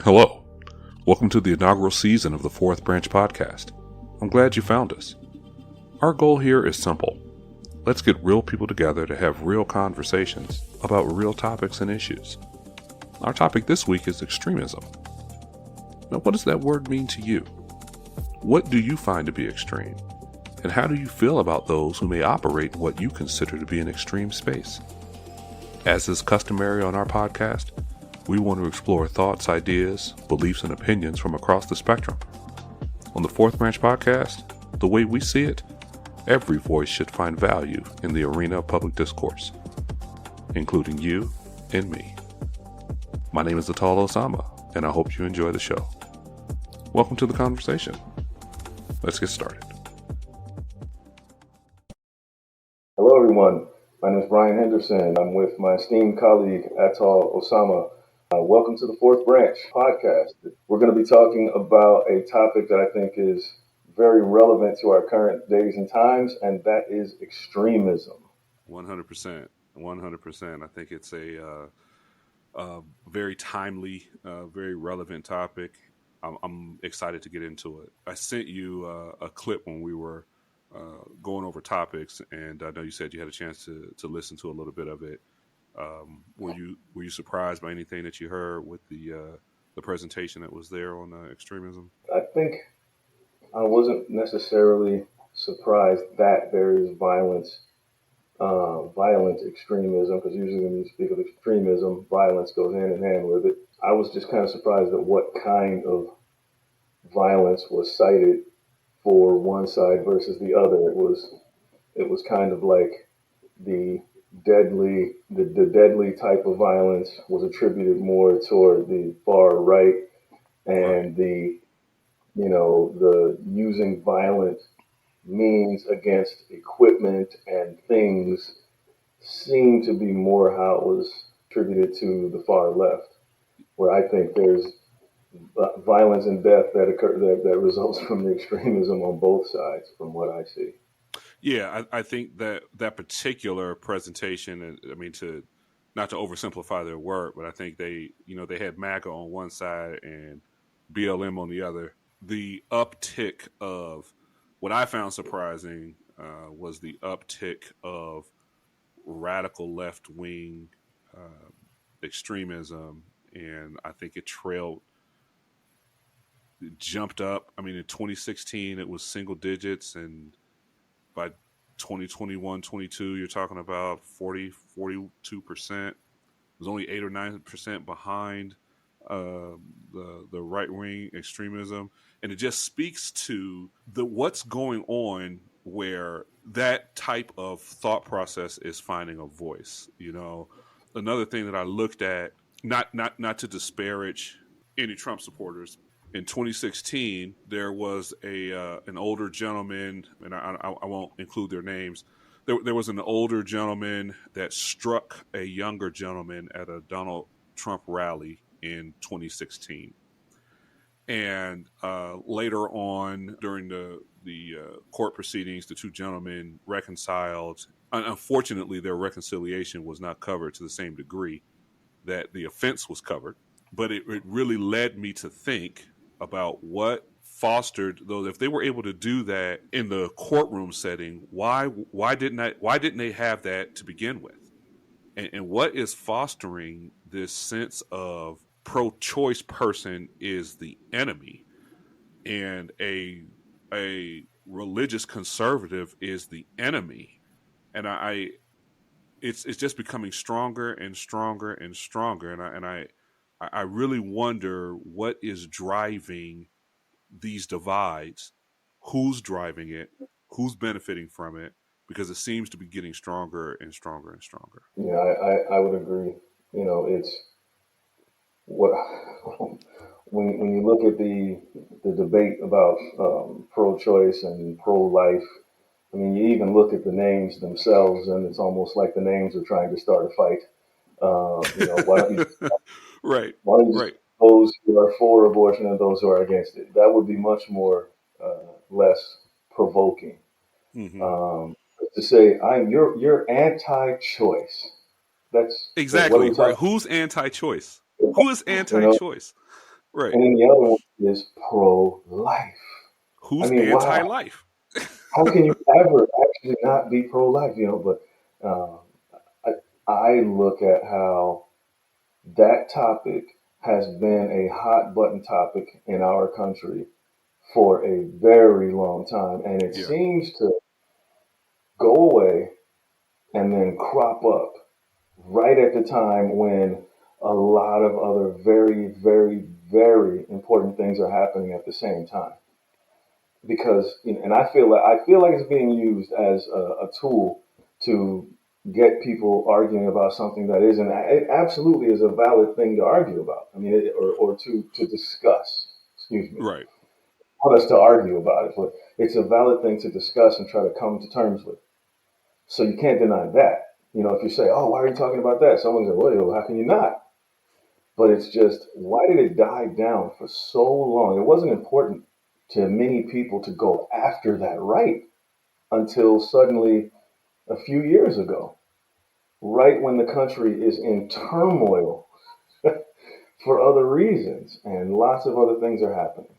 Hello. Welcome to the inaugural season of the Fourth Branch podcast. I'm glad you found us. Our goal here is simple. Let's get real people together to have real conversations about real topics and issues. Our topic this week is extremism. Now, what does that word mean to you? What do you find to be extreme? And how do you feel about those who may operate in what you consider to be an extreme space? As is customary on our podcast, we want to explore thoughts, ideas, beliefs, and opinions from across the spectrum. On the Fourth Branch podcast, the way we see it, every voice should find value in the arena of public discourse, including you and me. My name is Atal Osama, and I hope you enjoy the show. Welcome to the conversation. Let's get started. Hello, everyone. My name is Brian Henderson. I'm with my esteemed colleague, Atal Osama. Welcome to the Fourth Branch podcast. We're going to be talking about a topic that I think is very relevant to our current days and times, and that is extremism. 100%. 100%. I think it's a very timely, very relevant topic. I'm excited to get into it. I sent you a clip when we were going over topics, and I know you said you had a chance to listen to a little bit of it. Were you surprised by anything that you heard with the presentation that was there on extremism? I think I wasn't necessarily surprised that there is violent extremism, because usually when you speak of extremism, violence goes hand in hand with it. I was just kind of surprised at what kind of violence was cited for one side versus the other. It was kind of like the deadly type of violence was attributed more toward the far right, and the using violent means against equipment and things seemed to be more how it was attributed to the far left, where I think there's violence and death that results from the extremism on both sides, from what I see. Yeah, I think that particular presentation, and I mean, not to oversimplify their work, but I think they had MAGA on one side and BLM on the other. The uptick of what I found surprising was the uptick of radical left-wing extremism, and I think it jumped up. I mean, in 2016, it was single digits, and by 2021, 22, you're talking about 42%. It was only 8 or 9% behind the right-wing extremism. And it just speaks to what's going on where that type of thought process is finding a voice. Another thing that I looked at, not to disparage any Trump supporters, in 2016, there was an older gentleman, and I won't include their names. There was an older gentleman that struck a younger gentleman at a Donald Trump rally in 2016. And later on, during the court proceedings, the two gentlemen reconciled. Unfortunately, their reconciliation was not covered to the same degree that the offense was covered. But it really led me to think about what fostered those. If they were able to do that in the courtroom setting, why didn't they have that to begin with? And what is fostering this sense of pro-choice person is the enemy, and a religious conservative is the enemy, and it's just becoming stronger and stronger and stronger, and I really wonder what is driving these divides, who's driving it, who's benefiting from it, because it seems to be getting stronger and stronger and stronger. Yeah, I would agree. It's what when you look at the debate about pro-choice and pro-life. I mean, you even look at the names themselves, and it's almost like the names are trying to start a fight. Why don't you right? Those who are for abortion and those who are against it? That would be much more less provoking. Mm-hmm. To say you're anti-choice. That's exactly what right. Who's anti-choice? Who is anti-choice? Right. and then the other one is pro-life. I Who's mean, wow, anti-life? how can you ever actually not be pro-life? But uh, I look at how that topic has been a hot button topic in our country for a very long time, and it Yeah. seems to go away and then crop up right at the time when a lot of other very, very, very important things are happening at the same time. Because, and I feel like it's being used as a tool to get people arguing about something that isn't. It absolutely is a valid thing to argue about. I mean, or to discuss. Excuse me. Right. I want us to argue about it, but it's a valid thing to discuss and try to come to terms with. So you can't deny that. If you say, "Oh, why are you talking about that?" Someone says, "Well, how can you not?" But it's just, why did it die down for so long? It wasn't important to many people to go after that right until suddenly a few years ago, right when the country is in turmoil for other reasons, and lots of other things are happening.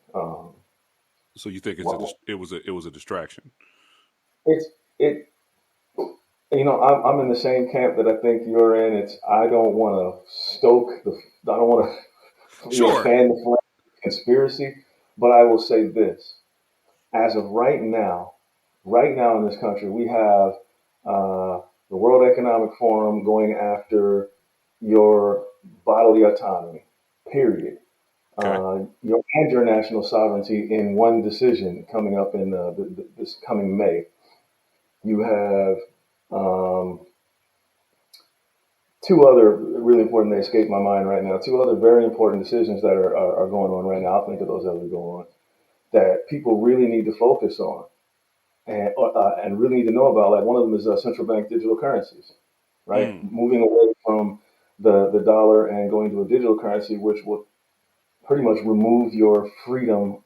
So you think Well, it was a distraction? it's it. I'm in the same camp that I think you're in. I don't want to I don't want to, Sure. fan the flame of conspiracy, but I will say this: as of right now in this country, we have the World Economic Forum going after your bodily autonomy. Period. Okay. Your national sovereignty in one decision coming up in this coming May. You have um, two other really important. They escape my mind right now. Two other very important decisions that are going on right now. I'll think of those as we go on. That people really need to focus on and really need to know about. Like one of them is central bank digital currencies, right? Mm. Moving away from the dollar and going to a digital currency, which will pretty much remove your freedom,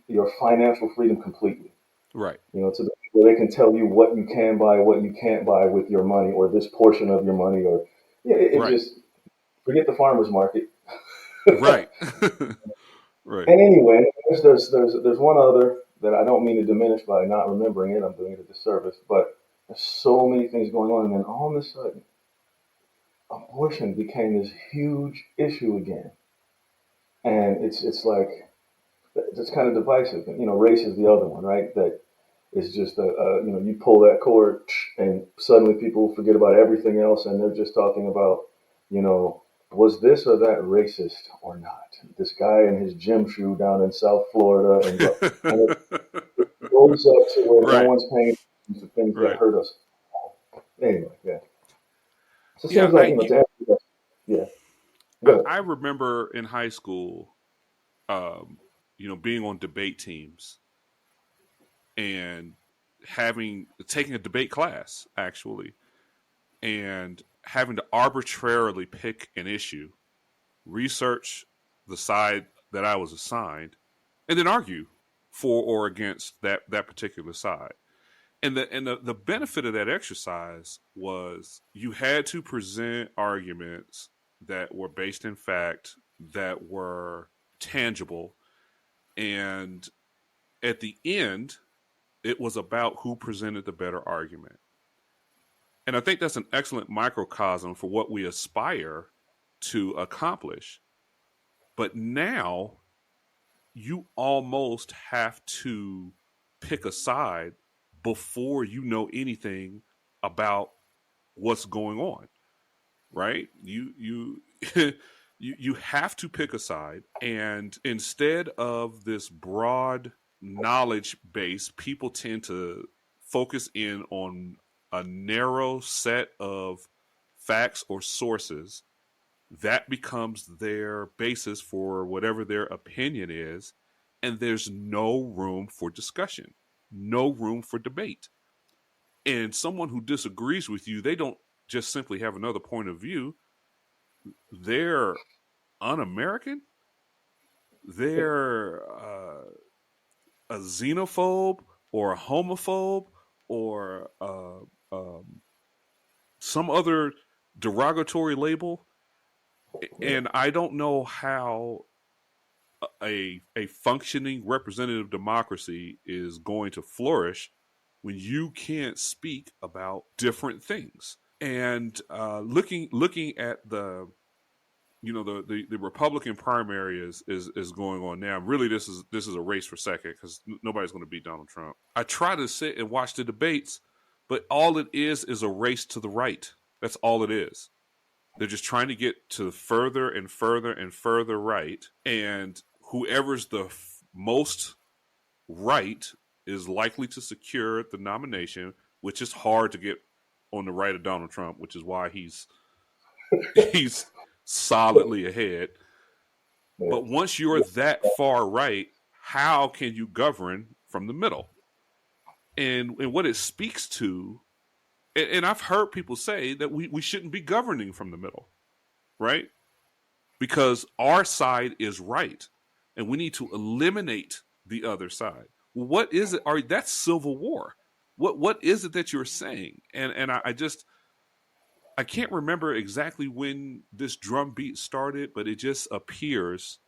your financial freedom completely. Right. To the where they can tell you what you can buy, what you can't buy with your money, or this portion of your money, or yeah, it Right. just forget the farmers market. Right. Right. And anyway, there's one other that I don't mean to diminish by not remembering it. I'm doing it a disservice, but there's so many things going on, and then all of a sudden, abortion became this huge issue again, and it's like it's kind of divisive. Race is the other one, right? That is just you pull that cord, and suddenly people forget about everything else, and they're just talking about, you know, was this or that racist or not? This guy in his gym shoe down in South Florida, and it goes up to where no Right. one's paying attention to things that Right. hurt us. Anyway, yeah. So it Yeah. seems like, to answer that, yeah. Go ahead. I remember in high school, um, being on debate teams and taking a debate class actually, and having to arbitrarily pick an issue, research the side that I was assigned, and then argue for or against that particular side. And the benefit of that exercise was you had to present arguments that were based in fact, that were tangible, and at the end it was about who presented the better argument. And I think that's an excellent microcosm for what we aspire to accomplish. But now you almost have to pick a side before you know anything about what's going on, right? You have to pick a side, and instead of this broad knowledge base, people tend to focus in on a narrow set of facts or sources. That becomes their basis for whatever their opinion is, and there's no room for discussion, no room for debate. And someone who disagrees with you, they don't just simply have another point of view, they're un-American, they're a xenophobe or a homophobe or some other derogatory label. And I don't know how a functioning representative democracy is going to flourish when you can't speak about different things. And looking at the the Republican primary is going on now. Really, this is a race for second because nobody's going to beat Donald Trump. I try to sit and watch the debates, but all it is a race to the right. That's all it is. They're just trying to get to further and further and further right, and whoever's the most right is likely to secure the nomination, which is hard to get on the right of Donald Trump, which is why he's solidly ahead. Yeah. But once you're that far right, how can you govern from the middle? And what it speaks to, and I've heard people say that we shouldn't be governing from the middle, right? Because our side is right, and we need to eliminate the other side. Well, what is it? That's civil war. What is it that you're saying? And I just I can't remember exactly when this drum beat started, but it just appears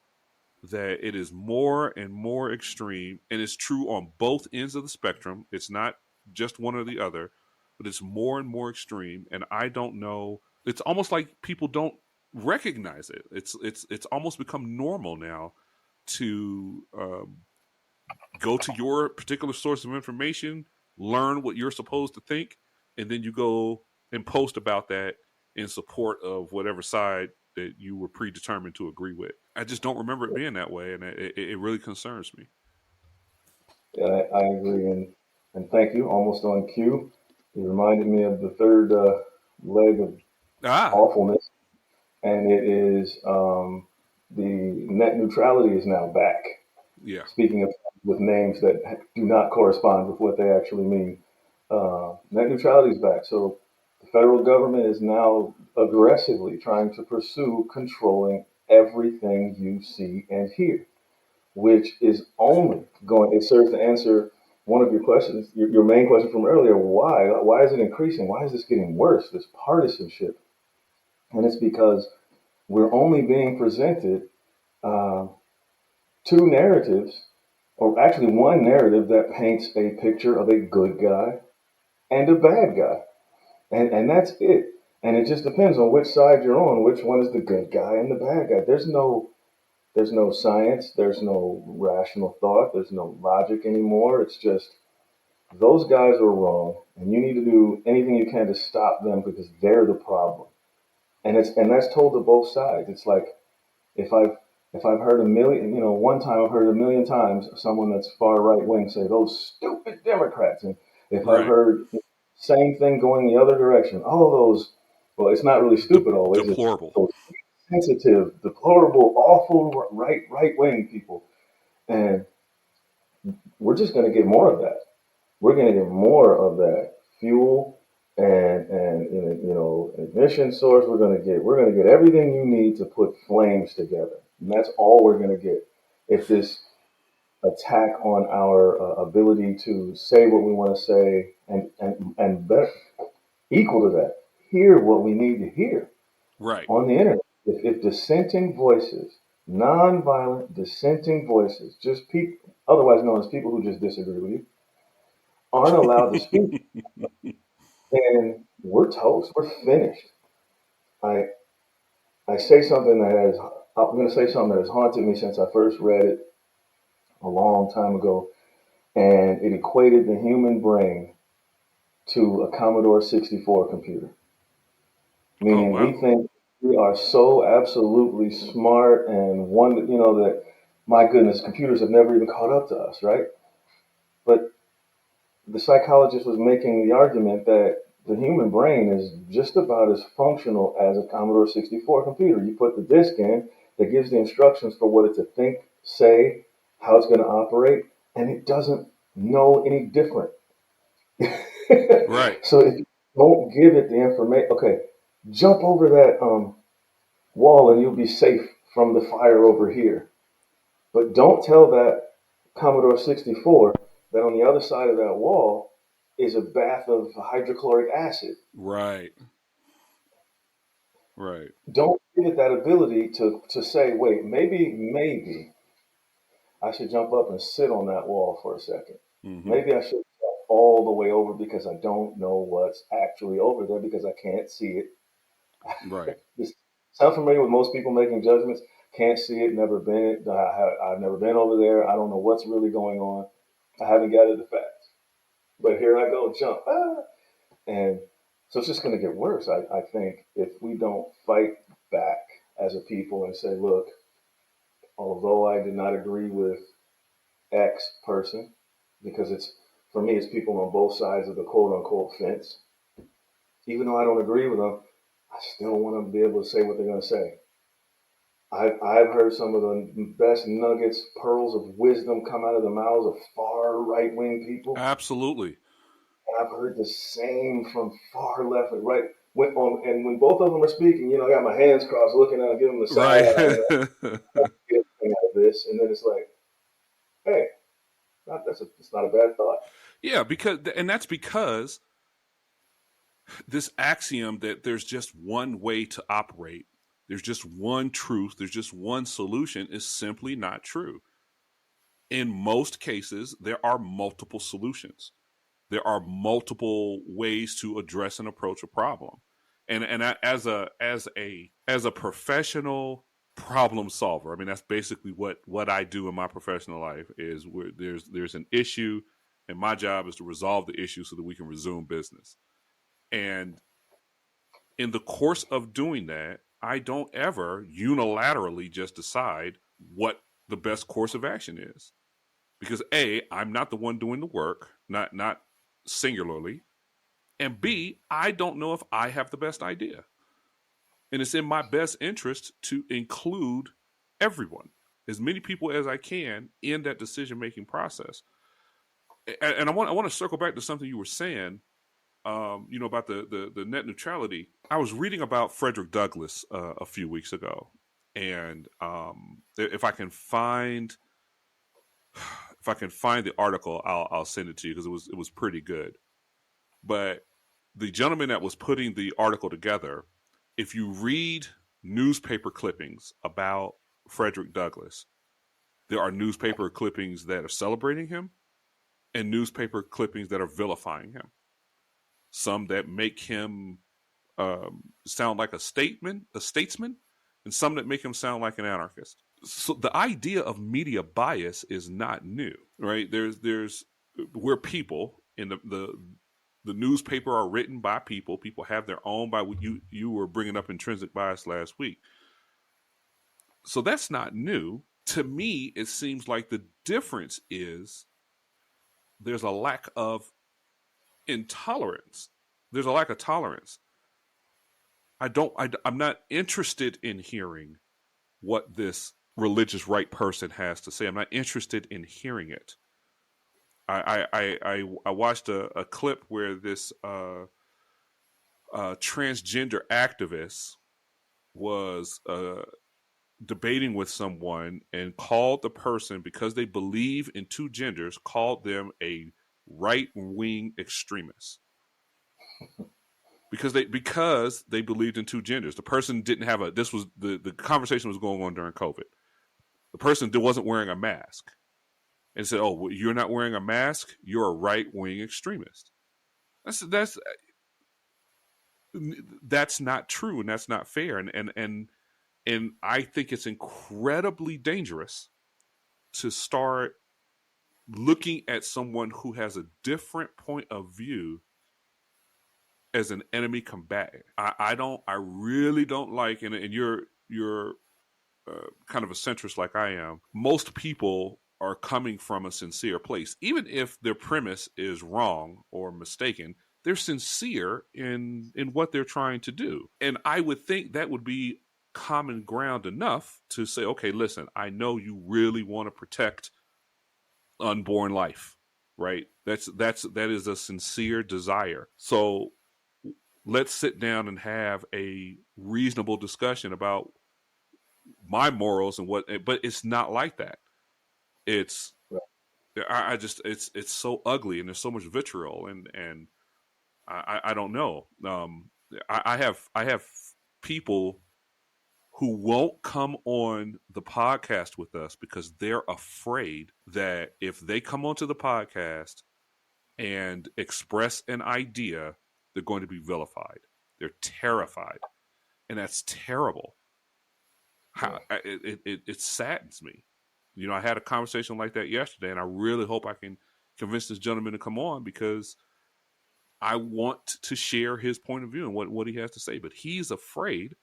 that it is more and more extreme, and it's true on both ends of the spectrum. It's not just one or the other, but it's more and more extreme. And I don't know. It's almost like people don't recognize it. It's almost become normal now to go to your particular source of information, learn what you're supposed to think, and then you go and post about that in support of whatever side that you were predetermined to agree with. I just don't remember it being that way, and it really concerns me. Yeah, I agree, and thank you. Almost on cue. It reminded me of the third leg of Ah, awfulness, and it is the net neutrality is now back. yeah, Speaking of with names that do not correspond with what they actually mean, net neutrality is back. So the federal government is now aggressively trying to pursue controlling everything you see and hear, which is only going, it serves to answer one of your questions, your main question from earlier. Why is it increasing? Why is this getting worse, this partisanship? And it's because we're only being presented uh, two narratives, or actually one narrative that paints a picture of a good guy and a bad guy. And that's it. And it just depends on which side you're on, which one is the good guy and the bad guy. There's no science, there's no rational thought, there's no logic anymore. It's just those guys are wrong, and you need to do anything you can to stop them because they're the problem. And that's told to both sides. It's like if I've if I've heard a million, one time I've heard a million times someone that's far right wing say those stupid Democrats, and if I've right. heard same thing going the other direction, oh those, well, it's not really stupid always. It's Deplorable. those sensitive, deplorable, awful right wing people, and we're just going to get more of that. We're going to get more of that fuel and ignition source. We're going to get everything you need to put flames together, and that's all we're going to get. If this attack on our ability to say what we want to say and better, equal to that, hear what we need to hear Right. on the internet. If dissenting voices, nonviolent dissenting voices, just people, otherwise known as people who just disagree with you, aren't allowed to speak, then we're toast. We're finished. I I say something that has I'm going to say something that has haunted me since I first read it a long time ago, and it equated the human brain to a Commodore 64 computer, Oh meaning we wow. think we are so absolutely smart and one that my goodness, computers have never even caught up to us, right? But the psychologist was making the argument that the human brain is just about as functional as a Commodore 64 computer. You put the disk in that gives the instructions for what it to think, say, how it's going to operate, and it doesn't know any different. Right. So if you don't give it the information, okay, jump over that wall and you'll be safe from the fire over here. But don't tell that Commodore 64 that on the other side of that wall is a bath of hydrochloric acid. Right. Right. Don't give it that ability to say, wait, maybe I should jump up and sit on that wall for a second. Mm-hmm. Maybe I should jump all the way over because I don't know what's actually over there because I can't see it. Right. This sound familiar with most people making judgments? Can't see it, never been. I've never been over there. I don't know what's really going on. I haven't gathered the facts. But here I go, jump. Ah! And so it's just going to get worse. I think if we don't fight back as a people and say, look, although I did not agree with X person, because it's, for me, it's people on both sides of the quote unquote fence. Even though I don't agree with them, I still want to be able to say what they're going to say. I've heard some of the best nuggets, pearls of wisdom come out of the mouths of far right wing people. Absolutely. And I've heard the same from far left and right. And when both of them are speaking, I got my hands crossed, looking at them, giving them the side Right. eye. Get anything out of this, and then it's like, hey, it's not a bad thought. Yeah, that's because this axiom that there's just one way to operate, there's just one truth, there's just one solution is simply not true. In most cases, there are multiple solutions. There are multiple ways to address and approach a problem. As a professional problem solver, I mean that's basically what I do in my professional life is where there's an issue, and my job is to resolve the issue so that we can resume business. And in the course of doing that, I don't ever unilaterally just decide what the best course of action is. Because A, I'm not the one doing the work, not singularly. And B, I don't know if I have the best idea. And it's in my best interest to include everyone, as many people as I can, in that decision making process. And I want to circle back to something you were saying, about the net neutrality. I was reading about Frederick Douglass a few weeks ago, and if I can find the article, I'll send it to you because it was pretty good. But the gentleman that was putting the article together, if you read newspaper clippings about Frederick Douglass, there are newspaper clippings that are celebrating him and newspaper clippings that are vilifying him. Some that make him sound like a statesman, and some that make him sound like an anarchist. So the idea of media bias is not new, right? We're people, and the newspaper are written by people. People have their own by what you were bringing up intrinsic bias last week. So that's not new. To me, it seems like the difference is there's a lack of intolerance. There's a lack of tolerance. I'm not interested in hearing what this religious right person has to say. I'm not interested in hearing it. I watched a clip where this transgender activist was debating with someone and called the person, because they believe in two genders, called them a right wing extremist. Because they believed in two genders. The person didn't have this was the conversation was going on during COVID. The person wasn't wearing a mask and said, "Oh, well, you're not wearing a mask. You're a right wing extremist." That's not true, and that's not fair. And I think it's incredibly dangerous to start looking at someone who has a different point of view as an enemy combatant. I really don't like, and you're kind of a centrist like I am. Most people are coming from a sincere place, even if their premise is wrong or mistaken. They're sincere in what they're trying to do, and I would think that would be common ground enough to say, okay, listen, I know you really want to protect unborn life, right? That is a sincere desire. So let's sit down and have a reasonable discussion about my morals and what. But it's not like that. It's I just it's so ugly, and there's so much vitriol, and I don't know. I have people who won't come on the podcast with us because they're afraid that if they come onto the podcast and express an idea, they're going to be vilified. They're terrified. And that's terrible. Yeah. It saddens me. You know, I had a conversation like that yesterday, and I really hope I can convince this gentleman to come on because I want to share his point of view and what he has to say. But he's afraid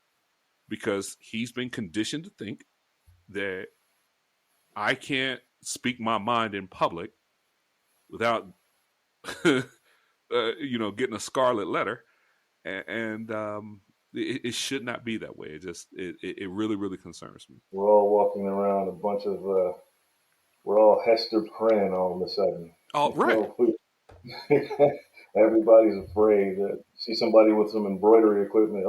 because he's been conditioned to think that I can't speak my mind in public without, getting a scarlet letter, and it should not be that way. It really really concerns me. We're all walking around a bunch of, we're all Hester Prynne all of a sudden. Oh, right. Everybody's afraid that see somebody with some embroidery equipment.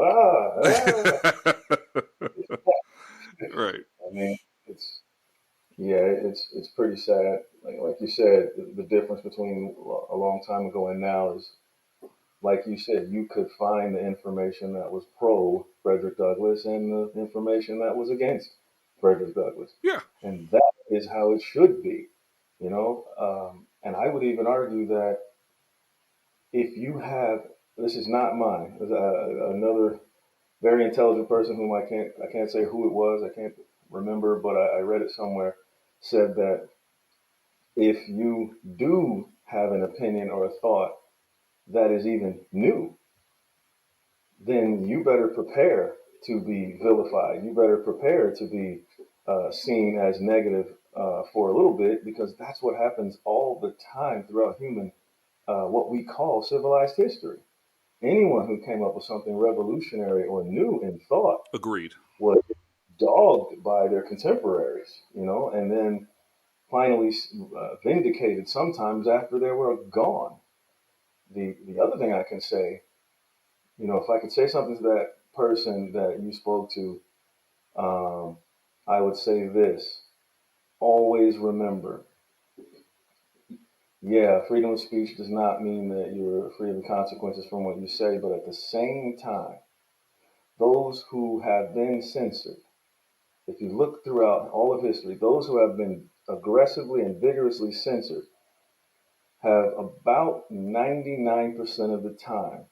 Right. I mean, it's it's pretty sad. Like you said, the difference between a long time ago and now is, like you said, you could find the information that was pro Frederick Douglass and the information that was against Frederick Douglass, Yeah. and that is how it should be, you know. And I would even argue that if you have, this is not mine, another very intelligent person whom I can't say who it was, I can't remember, but I read it somewhere, said that if you do have an opinion or a thought that is even new, then you better prepare to be vilified. You better prepare to be seen as negative for a little bit, because that's what happens all the time throughout human, what we call civilized history. Anyone who came up with something revolutionary or new in thought Agreed. was dogged by their contemporaries, you know, and then finally vindicated sometimes after they were gone. The other thing I can say, you know, if I could say something to that person that you spoke to, um, I would say this: always remember, yeah, freedom of speech does not mean that you're free of the consequences from what you say, but at the same time, those who have been censored, if you look throughout all of history, those who have been aggressively and vigorously censored have about 99% of the time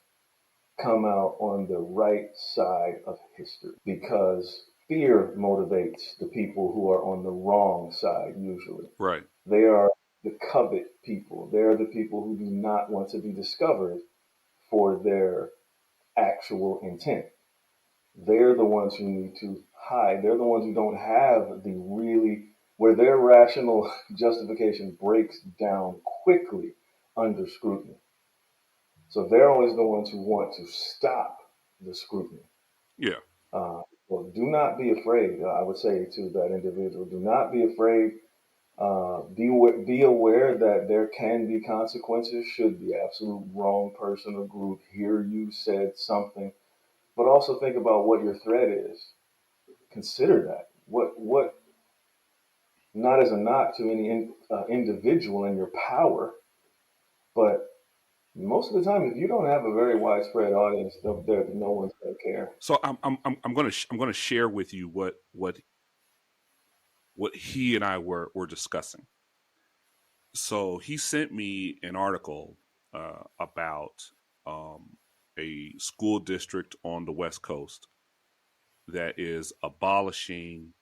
come out on the right side of history, because fear motivates the people who are on the wrong side usually. Right. They are the covet people. They are the people who do not want to be discovered for their actual intent. They're the ones who need to hide. They're the ones who don't have the really, where their rational justification breaks down quickly under scrutiny. So they're always the ones who want to stop the scrutiny. Yeah. Well, do not be afraid. I would say to that individual, do not be afraid. Be aware that there can be consequences should the absolute wrong person or group hear you said something. But also think about what your threat is. Consider that. What not as a knock to any individual in your power, but most of the time, if you don't have a very widespread audience, no one's going to care. So I'm gonna share with you what he and I were discussing. So he sent me an article about a school district on the West Coast that is abolishing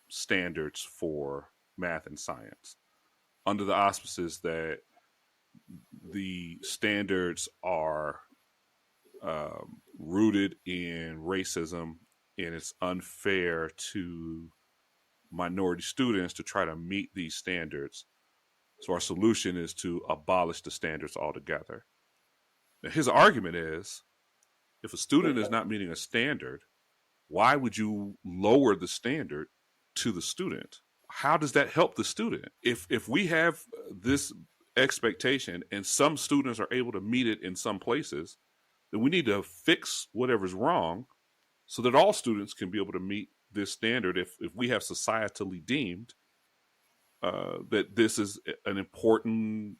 standards for math and science under the auspices that the standards are rooted in racism, and it's unfair to minority students to try to meet these standards. So our solution is to abolish the standards altogether. Now, his argument is, if a student is not meeting a standard, why would you lower the standard to the student? How does that help the student? If we have this expectation and some students are able to meet it in some places, then we need to fix whatever's wrong so that all students can be able to meet this standard if we have societally deemed that this is an important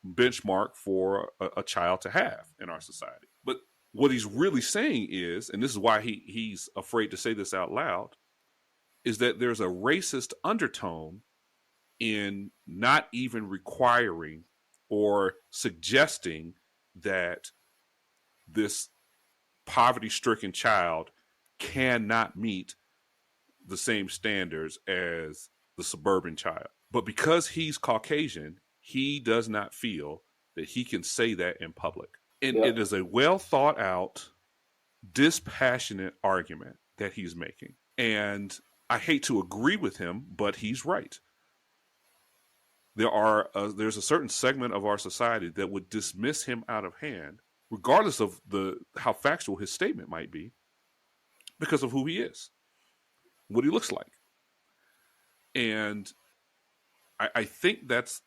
benchmark for a child to have in our society. But What he's really saying is, and this is why he's afraid to say this out loud, is that there's a racist undertone in not even requiring or suggesting that this poverty stricken child cannot meet the same standards as the suburban child. But because he's Caucasian, he does not feel that he can say that in public. And Yep. it is a well thought out, dispassionate argument that he's making. And I hate to agree with him, but he's right. There's a certain segment of our society that would dismiss him out of hand, regardless of how factual his statement might be, because of who he is, what he looks like. And I think that's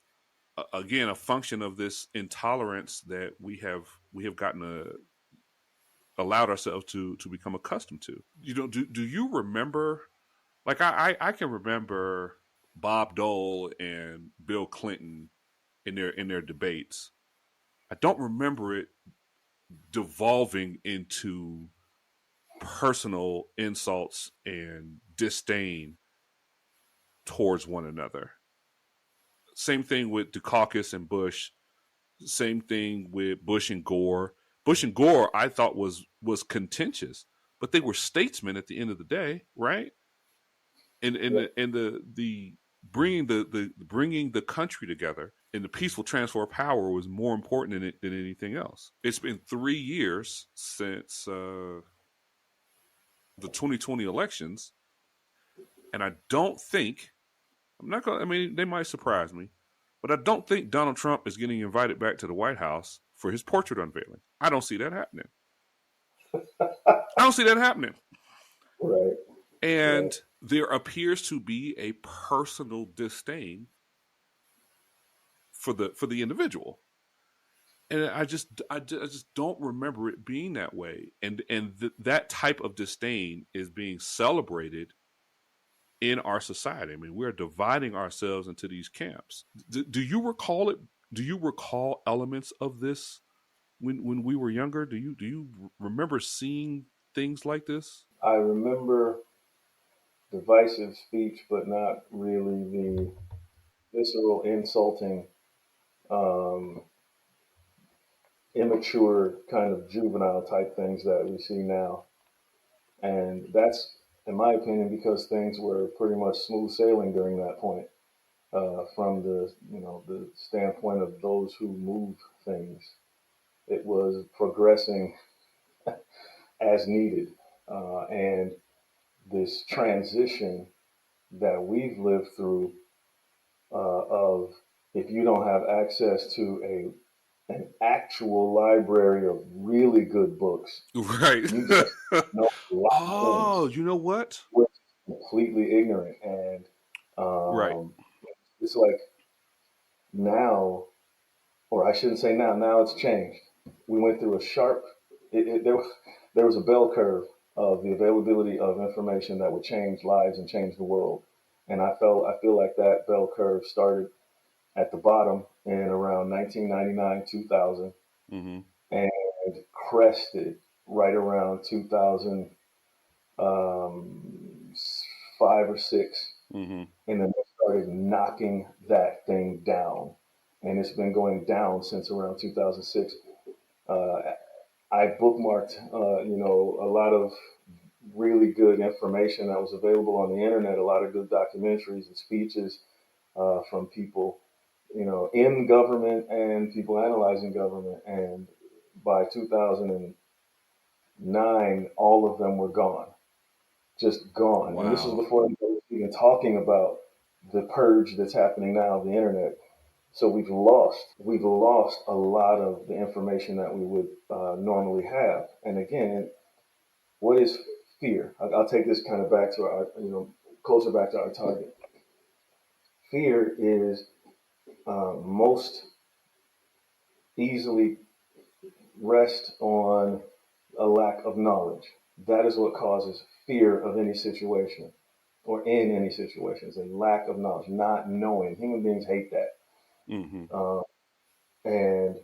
again a function of this intolerance that we have gotten allowed ourselves to become accustomed to. Do you remember? Like I can remember Bob Dole and Bill Clinton in their debates. I don't remember it devolving into personal insults and disdain towards one another. Same thing with Dukakis and Bush. Same thing with Bush and Gore. Bush and Gore, I thought was contentious, but they were statesmen at the end of the day, right? And the bringing the country together and the peaceful transfer of power was more important than anything else. It's been 3 years since the 2020 elections, and I don't think I'm not going. I mean, they might surprise me, but I don't think Donald Trump is getting invited back to the White House for his portrait unveiling. I don't see that happening. I don't see that happening. Right. And Right. there appears to be a personal disdain for the individual, and I just don't remember it being that way. And that type of disdain is being celebrated in our society. I mean, we're dividing ourselves into these camps. Do you recall it? Do you recall elements of this when we were younger? Do you remember seeing things like this? I remember divisive speech, but not really the visceral, insulting, um, immature kind of juvenile type things that we see now. And that's, in my opinion, because things were pretty much smooth sailing during that point, from the standpoint of those who moved things. It was progressing as needed, and this transition that we've lived through, of if you don't have access to an actual library of really good books, Right. you don't know a lot of things. Oh, you know what? We're completely ignorant, and Right. um, it's like now, or I shouldn't say now. Now it's changed. We went through a sharp. There was a bell curve of the availability of information that would change lives and change the world, and I feel like that bell curve started at the bottom in around 1999, 2000, Mm-hmm. and crested right around 2000, um, 5 or 6, Mm-hmm. and then they started knocking that thing down, and it's been going down since around 2006. Uh, I bookmarked, a lot of really good information that was available on the internet, a lot of good documentaries and speeches from people, in government and people analyzing government. And by 2009, all of them were gone, just gone. And this was Wow. before they were even talking about the purge that's happening now of the internet. So we've lost a lot of the information that we would normally have. And again, what is fear? I'll take this kind of back to our, closer back to our target. Fear is most easily rest on a lack of knowledge. That is what causes fear of any situation or in any situation. It's a lack of knowledge, not knowing. Human beings hate that. Mm-hmm. Uh, and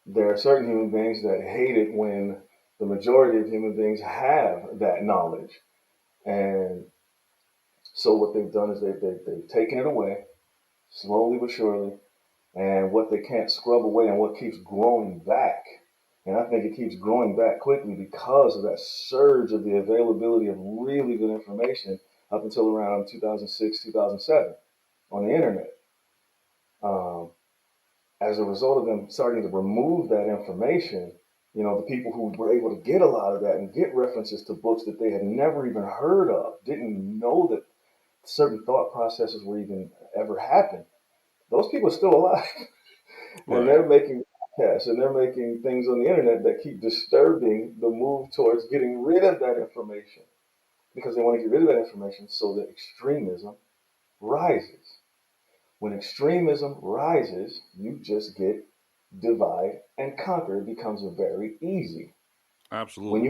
There are certain human beings that hate it when the majority of human beings have that knowledge. And so what they've done is they've taken it away slowly but surely. And what they can't scrub away and what keeps growing back. And I think it keeps growing back quickly because of that surge of the availability of really good information up until around 2006, 2007 on the internet. Um, as a result of them starting to remove that information, the people who were able to get a lot of that and get references to books that they had never even heard of, didn't know that certain thought processes were even ever happened. Those people are still alive, and Right. they're making podcasts and they're making things on the internet that keep disturbing the move towards getting rid of that information because they want to get rid of that information so that extremism rises. When extremism rises, you just get divide and conquer. It becomes very easy. When Absolutely.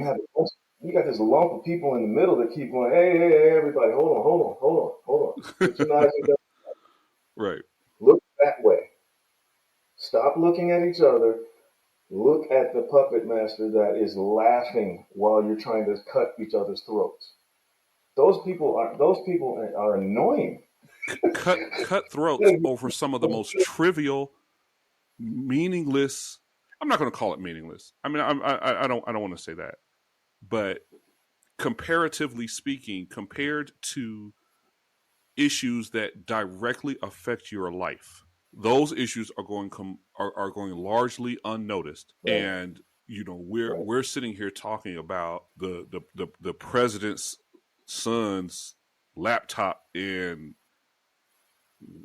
you got this lump of people in the middle that keep going, hey, hey, hey, everybody, hold on. Get your knives and guns. Right. Look that way. Stop looking at each other. Look at the puppet master that is laughing while you're trying to cut each other's throats. Those people are annoying. Cut throats over some of the most trivial, meaningless. I'm not going to call it meaningless. I mean, I don't want to say that, but comparatively speaking, compared to issues that directly affect your life, those issues are going largely unnoticed. Right, And we're right, we're sitting here talking about the president's son's laptop and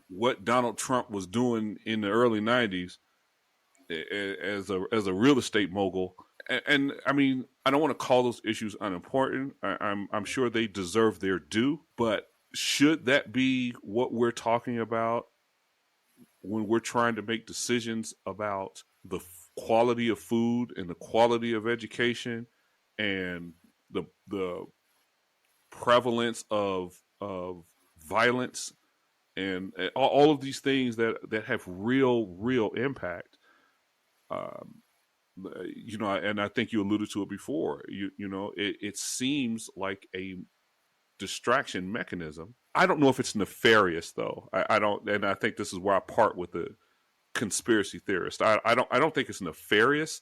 what Donald Trump was doing in the early '90s as a real estate mogul. And I mean, I don't want to call those issues unimportant. I'm sure they deserve their due, but should that be what we're talking about when we're trying to make decisions about the quality of food and the quality of education and the prevalence of violence and all of these things that have real impact. Um, and I think you alluded to it before. It seems like a distraction mechanism. I don't know if it's nefarious though. I don't, and I think this is where I part with the conspiracy theorist. I don't think it's nefarious.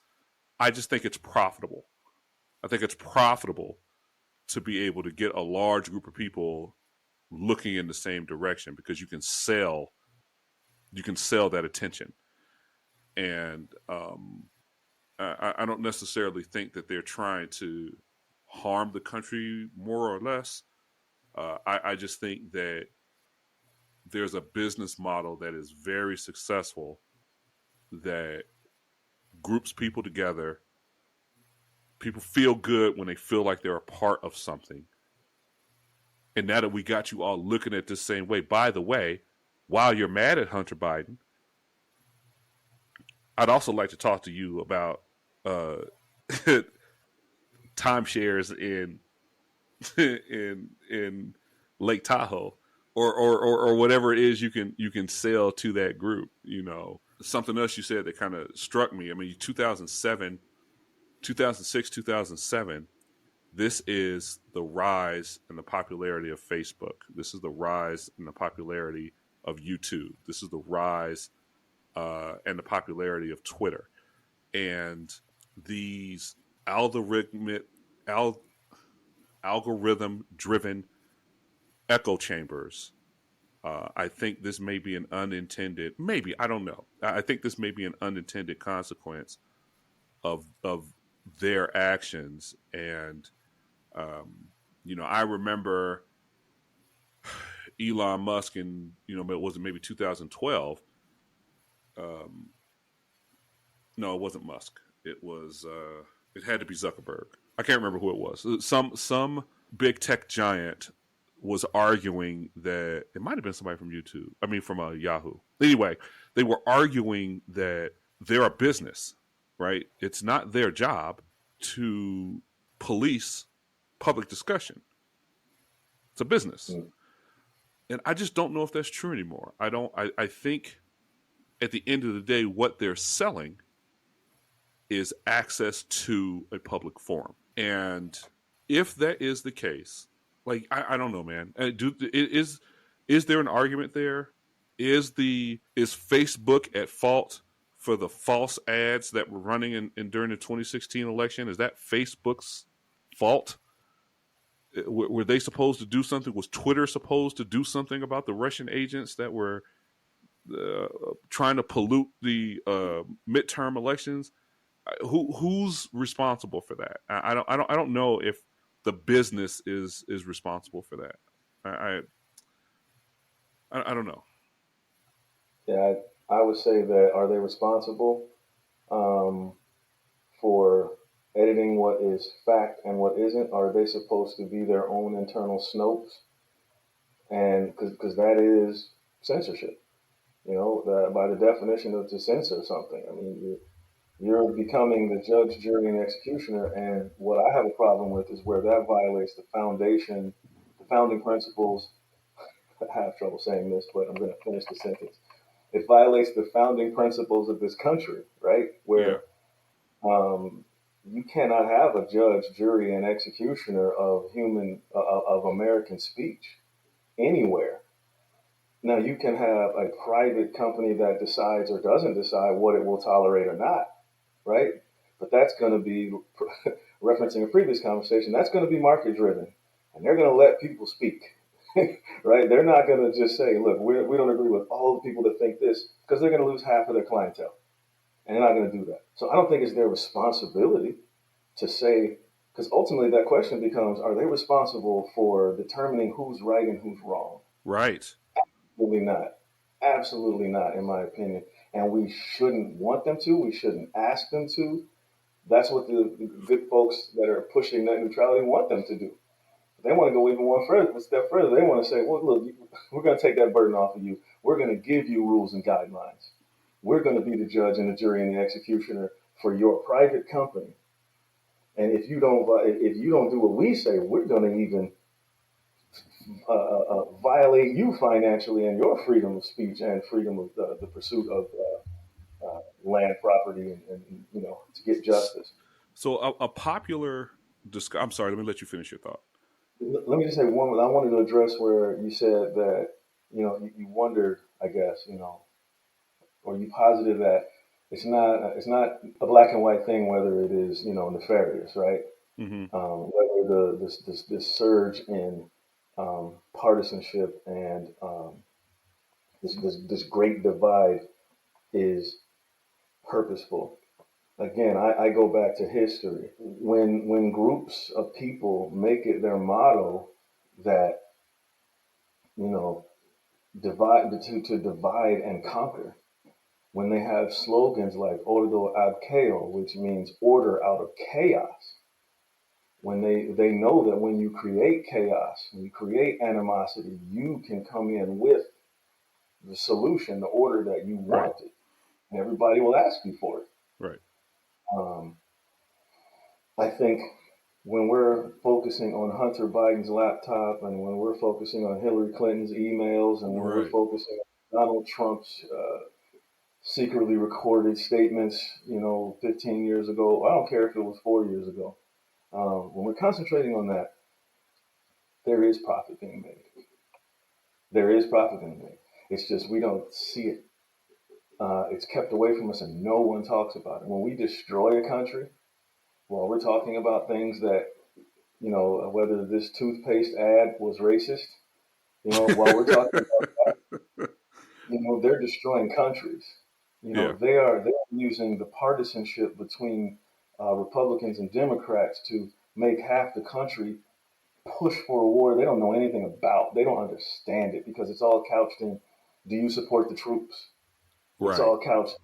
I just think it's profitable. I think it's profitable to be able to get a large group of people looking in the same direction because you can sell that attention. And I don't necessarily think that they're trying to harm the country more or less. I just think that there's a business model that is very successful that groups people together. People feel good when they feel like they're a part of something. And now that we got you all looking at this same way, by the way, while you're mad at Hunter Biden, I'd also like to talk to you about uh, timeshares in in Lake Tahoe or whatever it is you can sell to that group. Something else you said that kind of struck me. I mean, 2007, 2006, 2007. This is the rise in the popularity of Facebook. This is the rise in the popularity of YouTube. This is the rise and the popularity of Twitter. And these algorithmic al- algorithm driven echo chambers. I think this may be an unintended, maybe, I don't know. I think this may be an unintended consequence of their actions. And, I remember Elon Musk in, was it maybe 2012? Um, no, it wasn't Musk. It had to be Zuckerberg. I can't remember who it was. Some big tech giant was arguing that it might have been somebody from YouTube. I mean, from Yahoo. Anyway, they were arguing that they're a business, right? It's not their job to police public discussion. It's a business, mm, and I just don't know if that's true anymore. I don't. I think at the end of the day, what they're selling is access to a public forum. And if that is the case, like I don't know, man. Is there an argument there? Is Facebook at fault for the false ads that were running during the 2016 election? Is that Facebook's fault? Were they supposed to do something? Was Twitter supposed to do something about the Russian agents that were trying to pollute the midterm elections? Who's responsible for that? I don't know if the business is responsible for that. I don't know. Yeah, I would say that are they responsible um, for editing what is fact and what isn't? Are they supposed to be their own internal Snopes? And because that is censorship, you know, by the definition of to censor something. I mean, you're becoming the judge, jury, and executioner. And what I have a problem with is where that violates the foundation, the founding principles. I have trouble saying this, but I'm going to finish the sentence. It violates the founding principles of this country, right? Yeah. Where you cannot have a judge, jury, and executioner of of American speech anywhere. Now you can have a private company that decides or doesn't decide what it will tolerate or not, right? But that's going to be referencing a previous conversation. That's going to be market driven, and they're going to let people speak, right? They're not going to just say, "Look, we don't agree with all the people that think this," because they're going to lose half of their clientele, and they're not going to do that. So I don't think it's their responsibility to say, because ultimately that question becomes: are they responsible for determining who's right and who's wrong? Right. Absolutely not. Absolutely not, in my opinion. And we shouldn't want them to. We shouldn't ask them to. That's what the good folks that are pushing net neutrality want them to do. They want to go even one further, a step further. They want to say, well, look, we're going to take that burden off of you. We're going to give you rules and guidelines. We're going to be the judge and the jury and the executioner for your private company. And if you don't do what we say, we're going to even violate you financially and your freedom of speech and freedom of the pursuit of land, property, and to get justice. So a popular I'm sorry. Let me let you finish your thought. Let me just say one. I wanted to address where you said that you wondered, I guess, or you posited that it's not a black and white thing whether it is nefarious, right? Mm-hmm. Whether this surge in partisanship and this great divide is purposeful. Again, I go back to history. When groups of people make it their motto that you know divide to divide and conquer, when they have slogans like "Ordo ad chaos," which means order out of chaos, when they know that when you create chaos, when you create animosity, you can come in with the solution, the order that you Right. wanted, and everybody will ask you for it. Right. Um, I think when we're focusing on Hunter Biden's laptop and when we're focusing on Hillary Clinton's emails and when we're Right. focusing on Donald Trump's secretly recorded statements, 15 years ago, I don't care if it was 4 years ago. When we're concentrating on that, there is profit being made. There is profit being made. It's just we don't see it. It's kept away from us and no one talks about it. When we destroy a country, well, we're talking about things that whether this toothpaste ad was racist, while we're talking about that, they're destroying countries. Yeah. They're using the partisanship between Republicans and Democrats to make half the country push for a war they don't know anything about. They don't understand it because it's all couched in, do you support the troops? It's Right. all couched,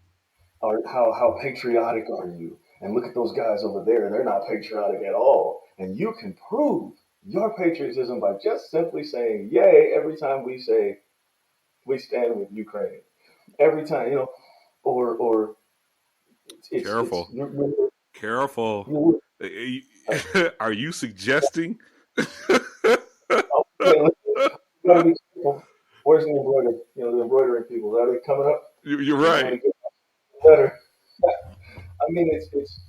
or how patriotic are you? And look at those guys over there. They're not patriotic at all. And you can prove your patriotism by just simply saying yay every time we say we stand with Ukraine. Every time, or it's Careful. Careful. you're Are you suggesting? okay, you gotta be careful. Where's the embroidery? The embroidery people, are they coming up? You're I'm right. gonna get better. I mean, it's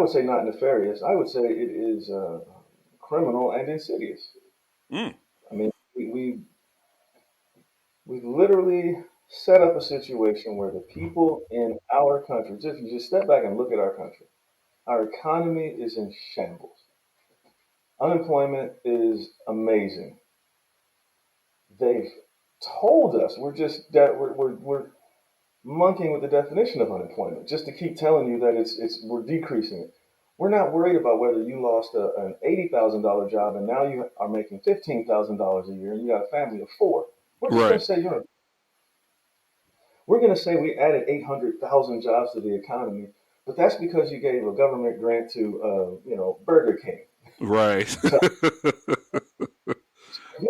would say not nefarious. I would say it is criminal and insidious. Mm. I mean, we literally set up a situation where the people in our country, if you just step back and look at our country, our economy is in shambles. Unemployment is amazing. They've told us we're just that we're monkeying with the definition of unemployment just to keep telling you that it's we're decreasing it. We're not worried about whether you lost an $80,000 job and now you are making $15,000 a year and you got a family of four. We're just going Right. to say we're going to say we added 800,000 jobs to the economy, but that's because you gave a government grant to Burger King. Right. So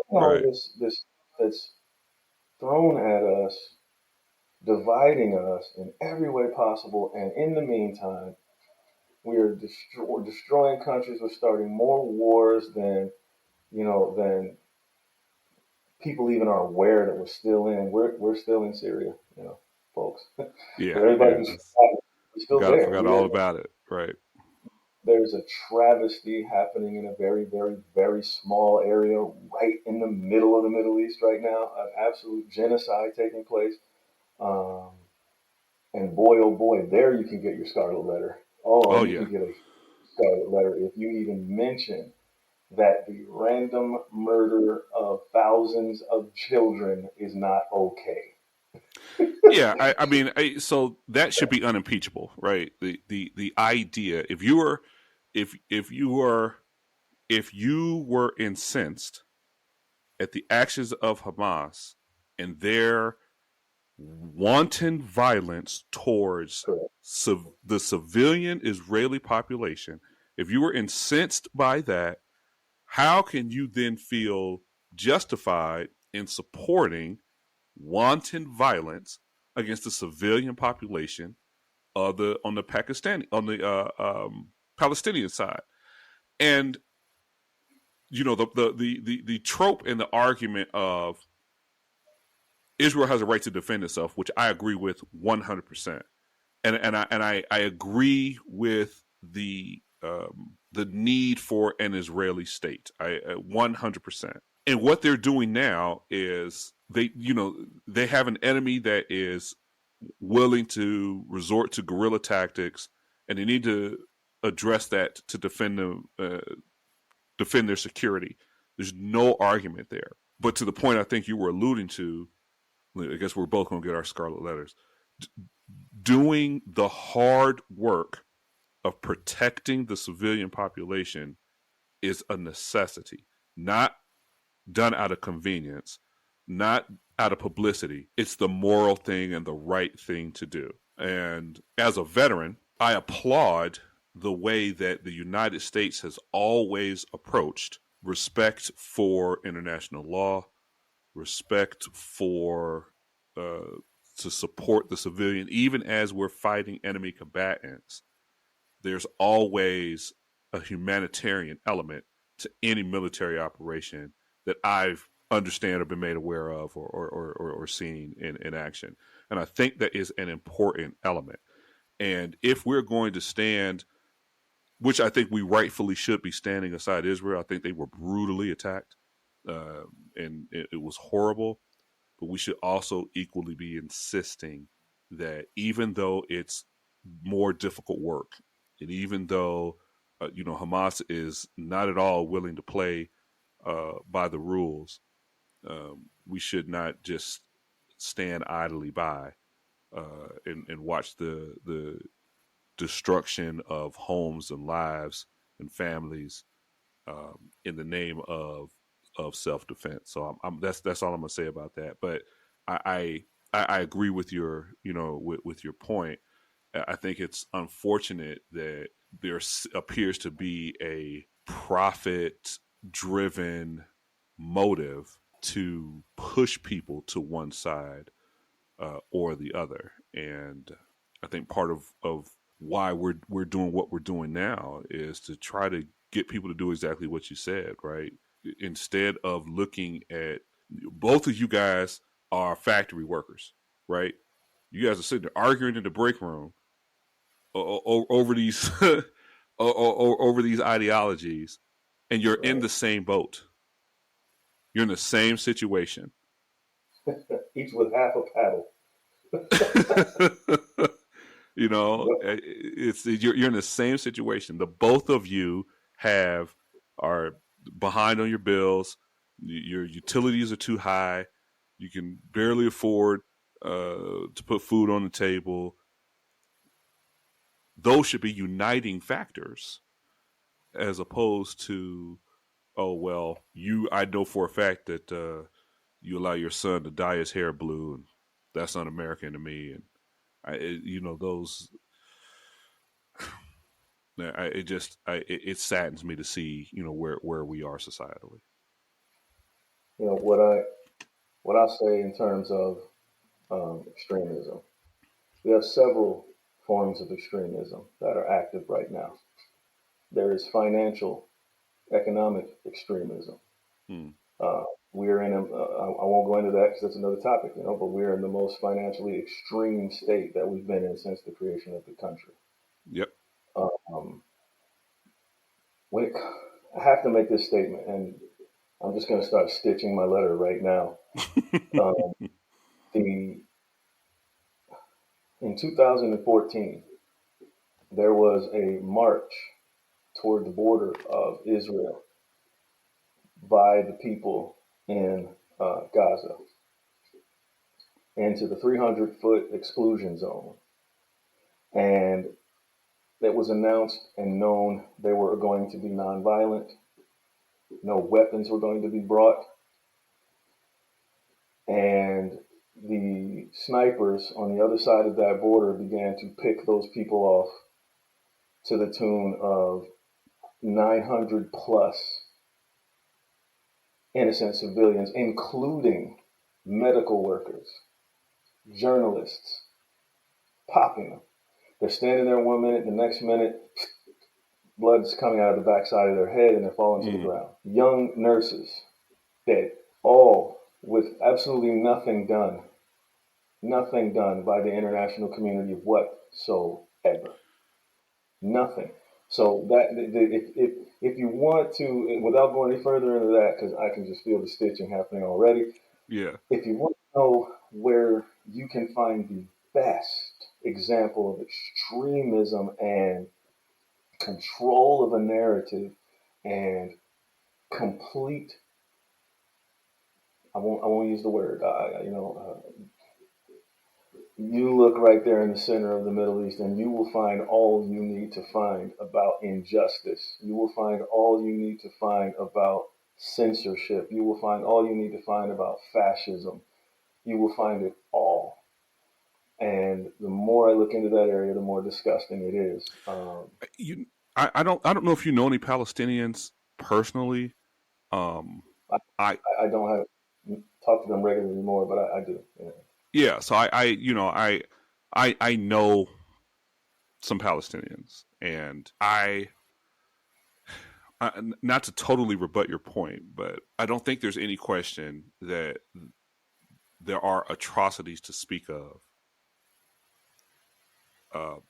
all Right. this that's thrown at us, dividing us in every way possible, and in the meantime, we are destroying countries. We're starting more wars than people even are aware that we're still in. We're still in Syria, folks. Yeah. For everybody Yeah. who's forgotten, we're still there. Forgot all about it. Right. There's a travesty happening in a very, very, very small area right in the middle of the Middle East right now. An absolute genocide taking place. Um, and boy, oh boy, there you can get your scarlet letter. Oh, Oh you yeah. can get a scarlet letter if you even mention that the random murder of thousands of children is not okay. Yeah. I mean, so that should be unimpeachable, right? The idea if you were if you were incensed at the actions of Hamas and their wanton violence towards Correct. the civilian Israeli population, if you were incensed by that, how can you then feel justified in supporting wanton violence against the civilian population of the on the Pakistani on the Palestinian side? And the trope and the argument of Israel has a right to defend itself, which I agree with 100%. And I agree with the need for an Israeli state. I 100%. And what they're doing now is they have an enemy that is willing to resort to guerrilla tactics, and they need to address that to defend their security. There's no argument there. But to the point I think you were alluding to, I guess we're both going to get our scarlet letters. Doing the hard work of protecting the civilian population is a necessity, not done out of convenience, not out of publicity. It's the moral thing and the right thing to do. And as a veteran, I applaud the way that the United States has always approached respect for international law, respect for to support the civilian, even as we're fighting enemy combatants. There's always a humanitarian element to any military operation that I've understand or been made aware of or seen in action. And I think that is an important element. And if we're going to stand, which I think we rightfully should be standing aside Israel, I think they were brutally attacked, and it was horrible. But we should also equally be insisting that even though it's more difficult work, and even though Hamas is not at all willing to play by the rules, we should not just stand idly by and watch the destruction of homes and lives and families in the name of self defense. So that's all I'm gonna say about that. But I agree with your with your point. I think it's unfortunate that there appears to be a profit driven motive to push people to one side or the other. And I think part of why we're doing what we're doing now is to try to get people to do exactly what you said, right? Instead of looking at both of you guys are factory workers, right? You guys are sitting there arguing in the break room over these over these ideologies, and you're in Right. the same boat. You're in the same situation. Each with half a paddle. You know, Yep. you're in the same situation. The both of you are behind on your bills. Your utilities are too high. You can barely afford to put food on the table. Those should be uniting factors, as opposed to, oh well, I know for a fact that you allow your son to dye his hair blue, and that's un-American to me. And those. It saddens me to see where we are societally. You know what I say in terms of extremism. We have several forms of extremism that are active right now. There is financial, economic extremism. Hmm. Uh, we're in I won't go into that because that's another topic, but we're in the most financially extreme state that we've been in since the creation of the country. Yep. Um, when it, I have to make this statement, and I'm just going to start stitching my letter right now. Um, the In 2014, there was a march toward the border of Israel by the people in Gaza into the 300-foot exclusion zone. And it was announced and known they were going to be nonviolent. No weapons were going to be brought. And the snipers on the other side of that border began to pick those people off to the tune of 900 plus innocent civilians, including medical workers, journalists, popping them. They're standing there 1 minute, the next minute, blood's coming out of the backside of their head and they're falling to the Mm. ground. Young nurses dead, all with absolutely nothing done by the international community whatsoever. Nothing. So that if you want to, without going any further into that, because I can just feel the stitching happening already. Yeah. If you want to know where you can find the best example of extremism and control of a narrative and complete, I won't use the word, you look right there in the center of the Middle East and you will find all you need to find about injustice. You will find all you need to find about censorship. You will find all you need to find about fascism. You will find it all. And the more I look into that area, the more disgusting it is. You, I don't know if you know any Palestinians personally. Um, I, I I don't have talk to them regularly more, but I do. Yeah. yeah. So I know some Palestinians, and not to totally rebut your point, but I don't think there's any question that there are atrocities to speak of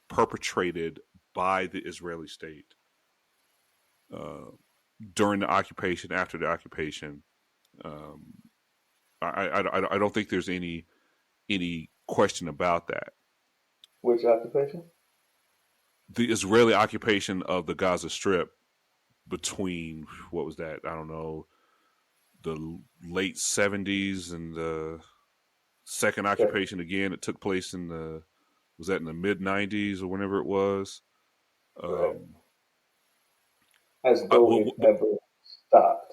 perpetrated by the Israeli state uh, during the occupation, after the occupation. Um, I don't think there's any question about that. Which occupation? The Israeli occupation of the Gaza Strip between, what was that? I don't know, the late '70s and the second Okay. occupation again. It took place in the was that in the mid '90s or whenever it was. Right. Um, As though well, it ever stopped.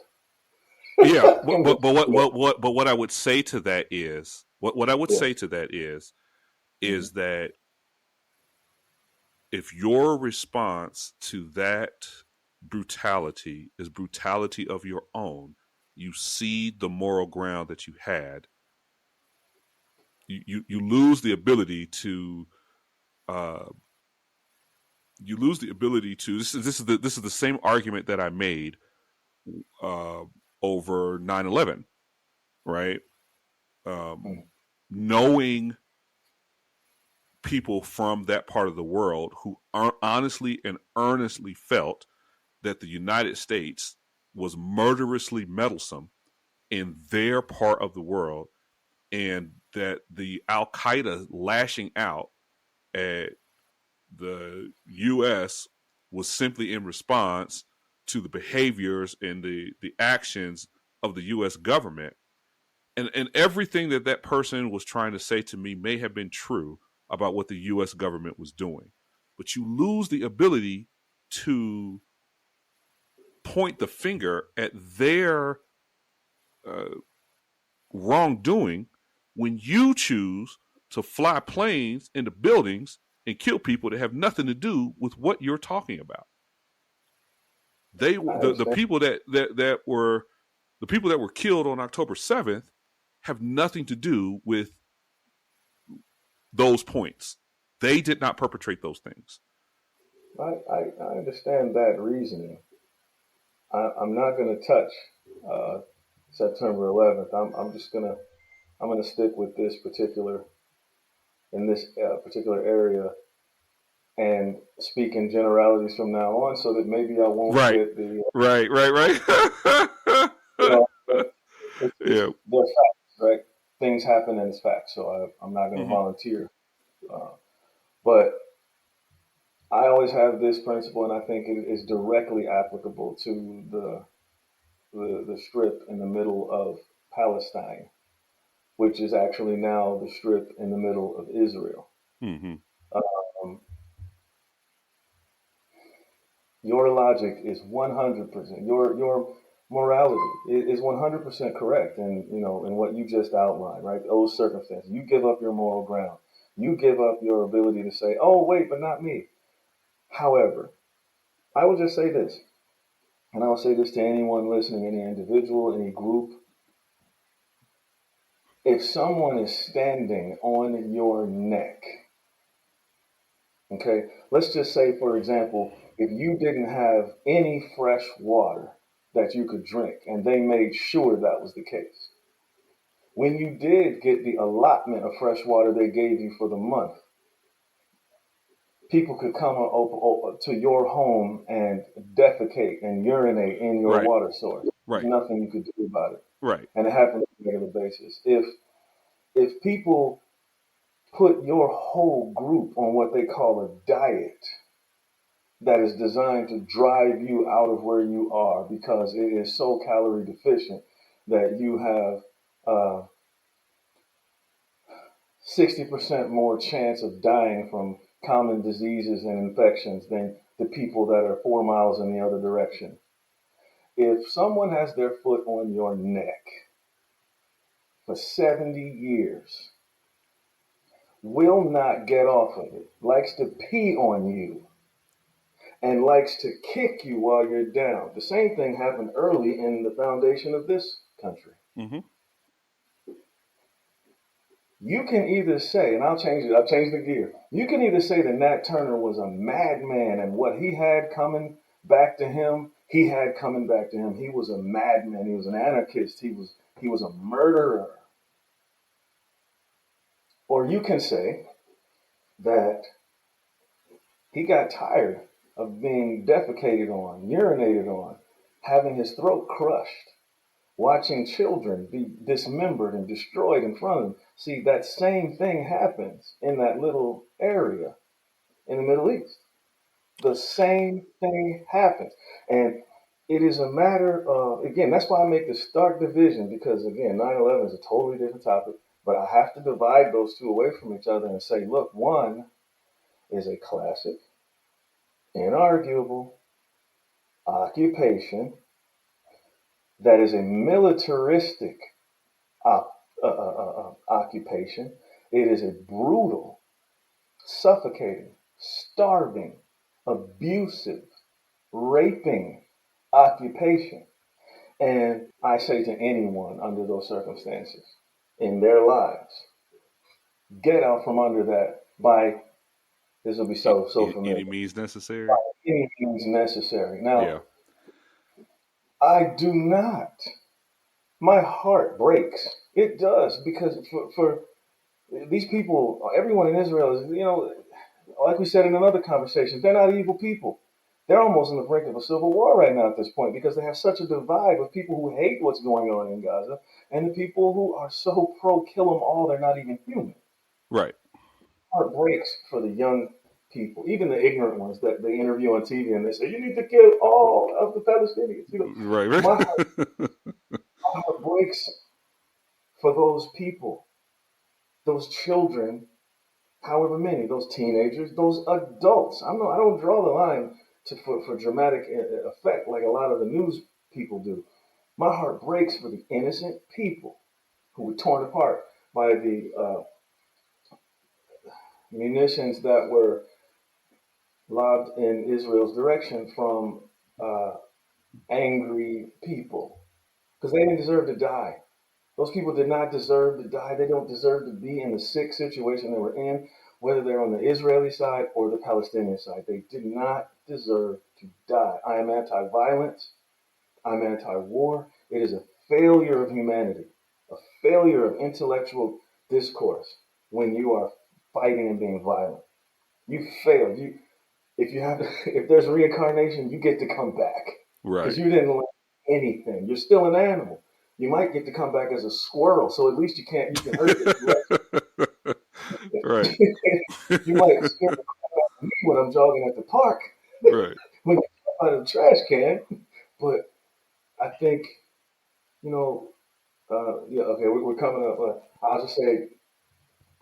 yeah, Yeah. but what I would say to that is what I would Yeah. say to that Mm-hmm. is that if your response to that brutality is brutality of your own, you cede the moral ground that you had. You lose the ability to uh, you lose the ability to this is the same argument that I made uh, over 9/11, right? Um, Mm-hmm. knowing people from that part of the world who honestly and earnestly felt that the United States was murderously meddlesome in their part of the world, and that the Al Qaeda lashing out at the U.S. was simply in response to the behaviors and the actions of the U.S. government. And everything that that person was trying to say to me may have been true about what the U.S. government was doing. But you lose the ability to point the finger at their uh, wrongdoing when you choose to fly planes into buildings and kill people that have nothing to do with what you're talking about. They I the understand. people that were the people that were killed on October 7th have nothing to do with those points. They did not perpetrate those things. I understand that reasoning. I'm not going to touch uh, September 11th. I'm gonna stick with this particular in this particular area and speak in generalities from now on, so that maybe I won't Right, get the right. you know it's Yeah. they're facts, right? Things happen and it's facts. So I'm not going to Mm-hmm. volunteer, uh, but I always have this principle, and I think it is directly applicable to the strip in the middle of Palestine, which is actually now the strip in the middle of Israel. Mm-hmm. Um, your logic is 100%. Your morality is 100% correct, and in what you just outlined, right? Those circumstances, you give up your moral ground. You give up your ability to say, "Oh, wait, but not me." However, I will just say this, and I will say this to anyone listening, any individual, any group. If someone is standing on your neck, okay, let's just say, for example, if you didn't have any fresh water that you could drink, and they made sure that was the case. When you did get the allotment of fresh water they gave you for the month, people could come to your home and defecate and urinate in your Right, water source. There's right, nothing you could do about it. right. And it happens on a regular basis. If people put your whole group on what they call a diet that is designed to drive you out of where you are because it is so calorie deficient that you have 60% more chance of dying from common diseases and infections than the people that are 4 miles in the other direction. If someone has their foot on your neck for 70 years, will not get off of it, likes to pee on you, and likes to kick you while you're down. The same thing happened early in the foundation of this country. Mm-hmm. You can either say, and I'll change the gear. You can either say that Nat Turner was a madman and what he had coming back to him, he had coming back to him. He was a madman. He was an anarchist. He was a murderer. Or you can say that he got tired of being defecated on, urinated on, having his throat crushed, watching children be dismembered and destroyed in front of him. See, that same thing happens in that little area in the Middle East. The same thing happens. And it is a matter of, again, that's why I make the stark division, because, again, 9/11 is a totally different topic. But I have to divide those two away from each other and say, look, one is a classic, inarguable occupation that is a militaristic occupation. It is a brutal, suffocating, starving, abusive, raping occupation. And I say to anyone under those circumstances in their lives, get out from under that by, this will be so Any familiar, means by necessary. any means necessary. Now, Yeah. I do not. My heart breaks. It does, because for These people, everyone in Israel is, like we said in another conversation, they're not evil people. They're almost on the brink of a civil war right now at this point because they have such a divide with people who hate what's going on in Gaza and the people who are so pro kill them all, they're not even human. Right. Heart breaks for the young people, even the ignorant ones that they interview on TV and they say, you need to kill all of the Palestinians. Right. Right. My heart breaks for those people, those children, however many, those teenagers, those adults. I don't draw the line for dramatic effect like a lot of the news people do. My heart breaks for the innocent people who were torn apart by the munitions that were lobbed in Israel's direction from uh, angry people because they didn't deserve to die. Those people did not deserve to die. They don't deserve to be in the sick situation they were in, whether they're on the Israeli side or the Palestinian side. They did not deserve to die. I am anti violence. I'm anti war. It is a failure of humanity, a failure of intellectual discourse when you are fighting and being violent. You failed. If you have, if there's reincarnation, you get to come back because Right. you didn't learn anything. You're still an animal. You might get to come back as a squirrel, so at least you can hurt it less. Right. You might scare the crap out of me when I'm jogging at the park Right. when you jump out of the trash can. But I think you know, yeah, okay, we're coming up. I'll just say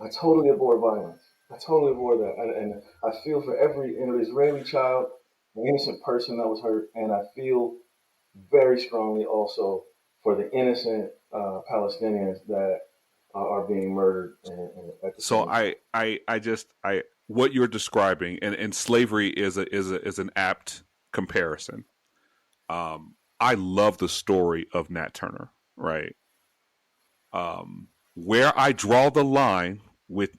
I totally abhor violence. I totally abhor that, and I feel for every Israeli child, an innocent person that was hurt, and I feel very strongly also for the innocent Palestinians that are being murdered at the So same time. I what you're describing, and slavery is an apt comparison. I love the story of Nat Turner, right? Where I draw the line with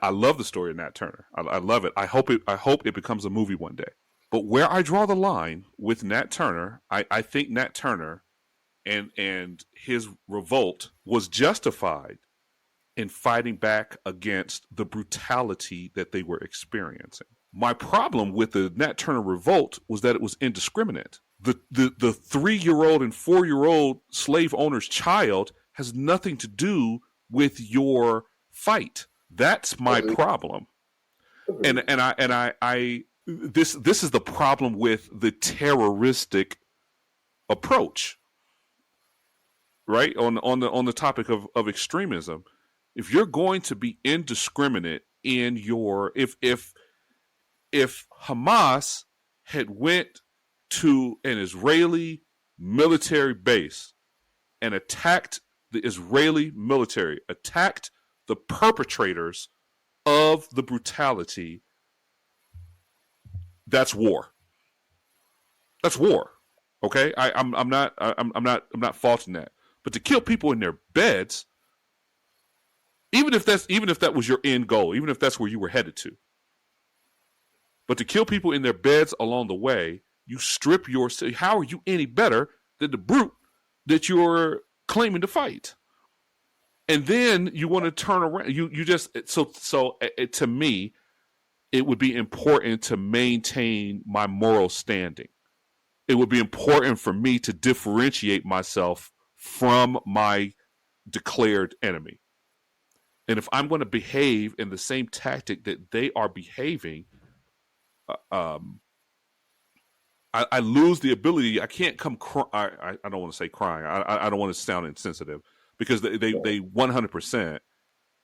I love the story of Nat Turner. I love it. I hope it becomes a movie one day. But where I draw the line with Nat Turner, I think Nat Turner and his revolt was justified in fighting back against the brutality that they were experiencing. My problem with the Nat Turner revolt was that it was indiscriminate. The 3-year old and 4-year old slave owner's child has nothing to do with your fight. That's my Agreed. problem. Agreed. I this is the problem with the terroristic approach, right? On the topic of extremism. If you're going to be indiscriminate in your if Hamas had went to an Israeli military base and attacked the Israeli military, attacked the perpetrators of the brutality, that's war. That's war. Okay, I'm not faulting that, but to kill people in their beds, even if that was your end goal, even if that's where you were headed to, but to kill people in their beds along the way, you strip your. How are you any better than the brute that you're claiming to fight? And then you want to turn around. You just to me, it would be important to maintain my moral standing. It would be important for me to differentiate myself from my declared enemy. And if I'm going to behave in the same tactic that they are behaving, um, I lose the ability. I can't come. I don't want to say crying. I don't want to sound insensitive because Yeah, they 100%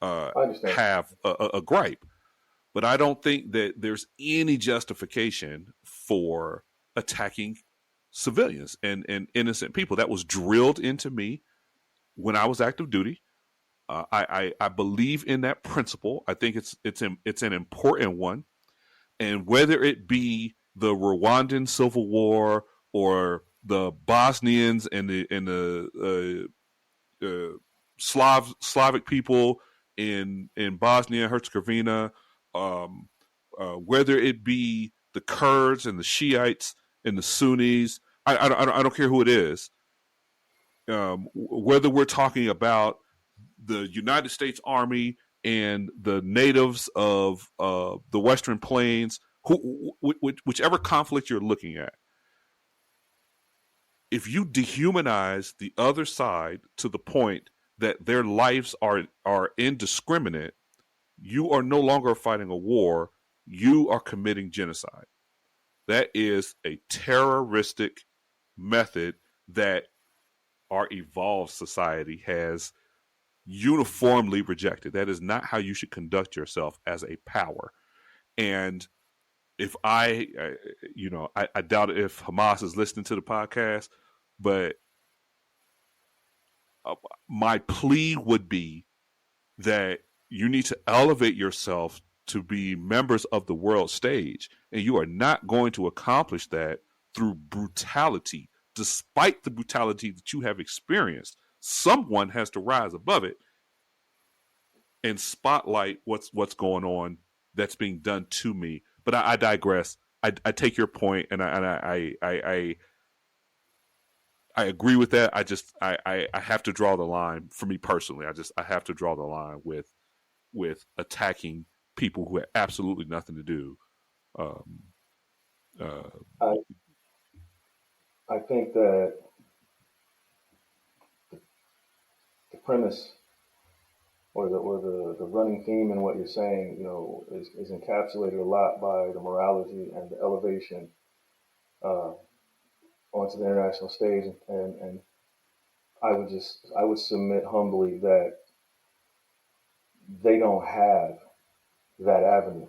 I understand. have a gripe, but I don't think that there's any justification for attacking civilians and innocent people. That was drilled into me when I was active duty. I believe in that principle. I think it's an important one, and whether it be the Rwandan civil war or the Bosnians and the Slavic people in Bosnia and Herzegovina, um, whether it be the Kurds and the Shiites and the Sunnis, I don't care who it is. Whether we're talking about the United States Army and the natives of the Western Plains, whichever conflict you're looking at, if you dehumanize the other side to the point that their lives are indiscriminate, you are no longer fighting a war. You are committing genocide. That is a terroristic method that our evolved society has uniformly rejected. That is not how you should conduct yourself as a power. And if I doubt if Hamas is listening to the podcast, but my plea would be that you need to elevate yourself to be members of the world stage. And you are not going to accomplish that through brutality, despite the brutality that you have experienced. Someone has to rise above it and spotlight what's going on that's being done to me. But I digress. I take your point, and I agree with that. I have to draw the line for me personally. I have to draw the line with attacking people who have absolutely nothing to do. Um, uh, I I think that the premise or the running theme in what you're saying, is encapsulated a lot by the morality and the elevation uh, onto the international stage, and I would submit humbly that they don't have that avenue.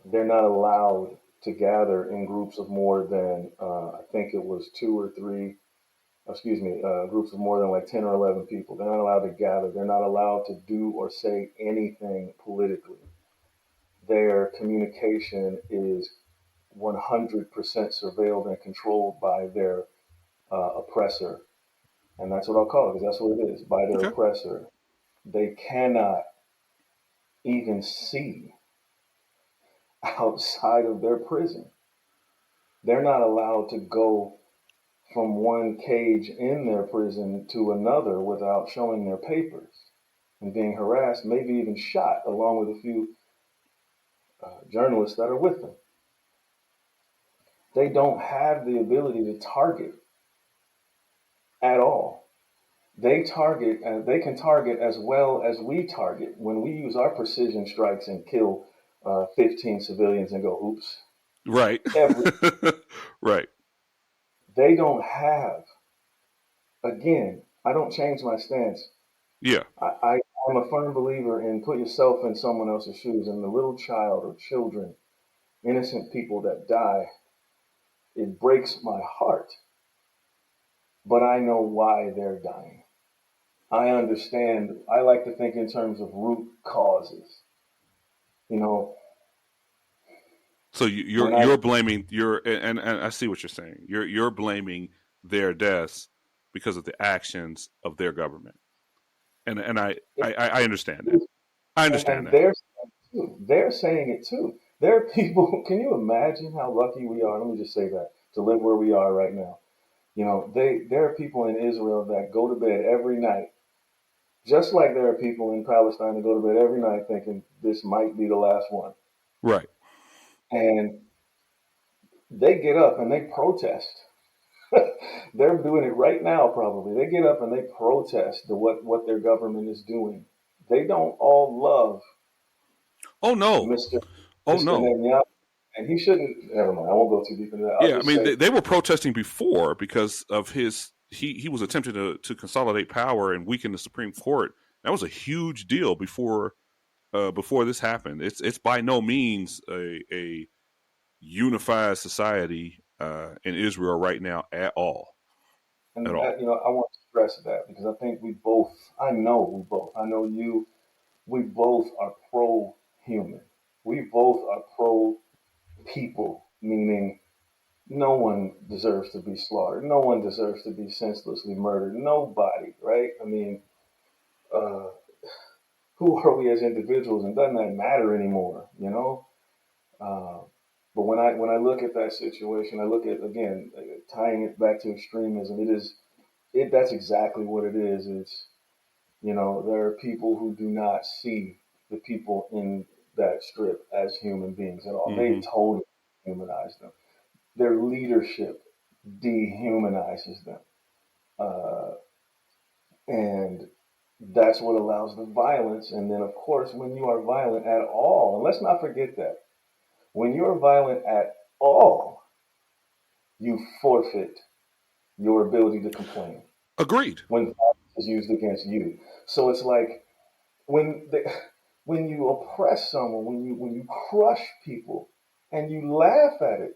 They're not allowed to gather in groups of more than I think it was two or three. Excuse me, groups of more than like 10 or 11 people. They're not allowed to gather. They're not allowed to do or say anything politically. Their communication is 100% surveilled and controlled by their oppressor. And that's what I'll call it, because that's what it is, by their okay. oppressor. They cannot even see outside of their prison. They're not allowed to go from one cage in their prison to another without showing their papers and being harassed, maybe even shot, along with a few journalists that are with them. They don't have the ability to target at all. They target, and they can target as well as we target when we use our precision strikes and kill 15 civilians and go, oops, Right. every. Right. They don't have, again, I don't change my stance. Yeah. I'm a firm believer in put yourself in someone else's shoes, and the little child or children, innocent people that die, it breaks my heart. But I know why they're dying. I understand. I like to think in terms of root causes. You know, So when I you're blaming and I see what you're saying. You're blaming their deaths because of the actions of their government, and I understand that. I understand and that. they're saying it too. There are people. Can you imagine how lucky we are? Let me just say that to live where we are right now. There are people in Israel that go to bed every night, just like there are people in Palestine that go to bed every night thinking this might be the last one. Right. And they get up and they protest. They're doing it right now, probably. They get up and they protest what their government is doing. They don't all love Oh no. Mr. Oh Mr. no. Netanyahu, and he shouldn't. Never mind. I won't go too deep into that. I'll Yeah, I just mean say they were protesting before because of his he was attempting to consolidate power and weaken the Supreme Court. That was a huge deal before this happened. It's by no means a unified society in Israel right now at all. At and all. I want to stress that because I think we both. I know we both. I know you. We both are pro human. We both are pro people, meaning no one deserves to be slaughtered. No one deserves to be senselessly murdered. Nobody, right? I mean, uh, who are we as individuals? And doesn't that matter anymore? Uh, but when I look at that situation, I look at again tying it back to extremism. That's exactly what it is. It's You know, there are people who do not see the people in that strip as human beings at all. They Mm-hmm. totally humanize them. Their leadership dehumanizes them. Uh, and that's what allows the violence. And then, of course, when you are violent at all, and let's not forget that, when you're violent at all, you forfeit your ability to complain Agreed. when violence is used against you. So it's like when they, when you oppress someone, when you crush people, and you laugh at it,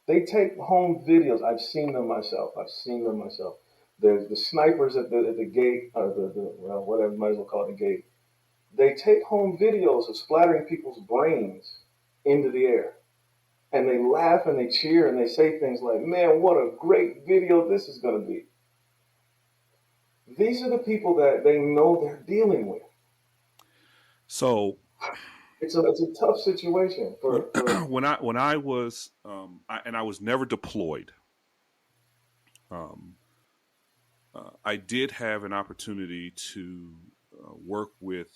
they take home videos. I've seen them myself. I've seen them myself. There's the snipers at the gate, or the well, whatever, might as well call it the gate. They take home videos of splattering people's brains into the air. And they laugh and they cheer and they say things like, man, what a great video this is going to be. These are the people that they know they're dealing with. So It's a tough situation when for when I was I was never deployed. Um, I did have an opportunity to work with,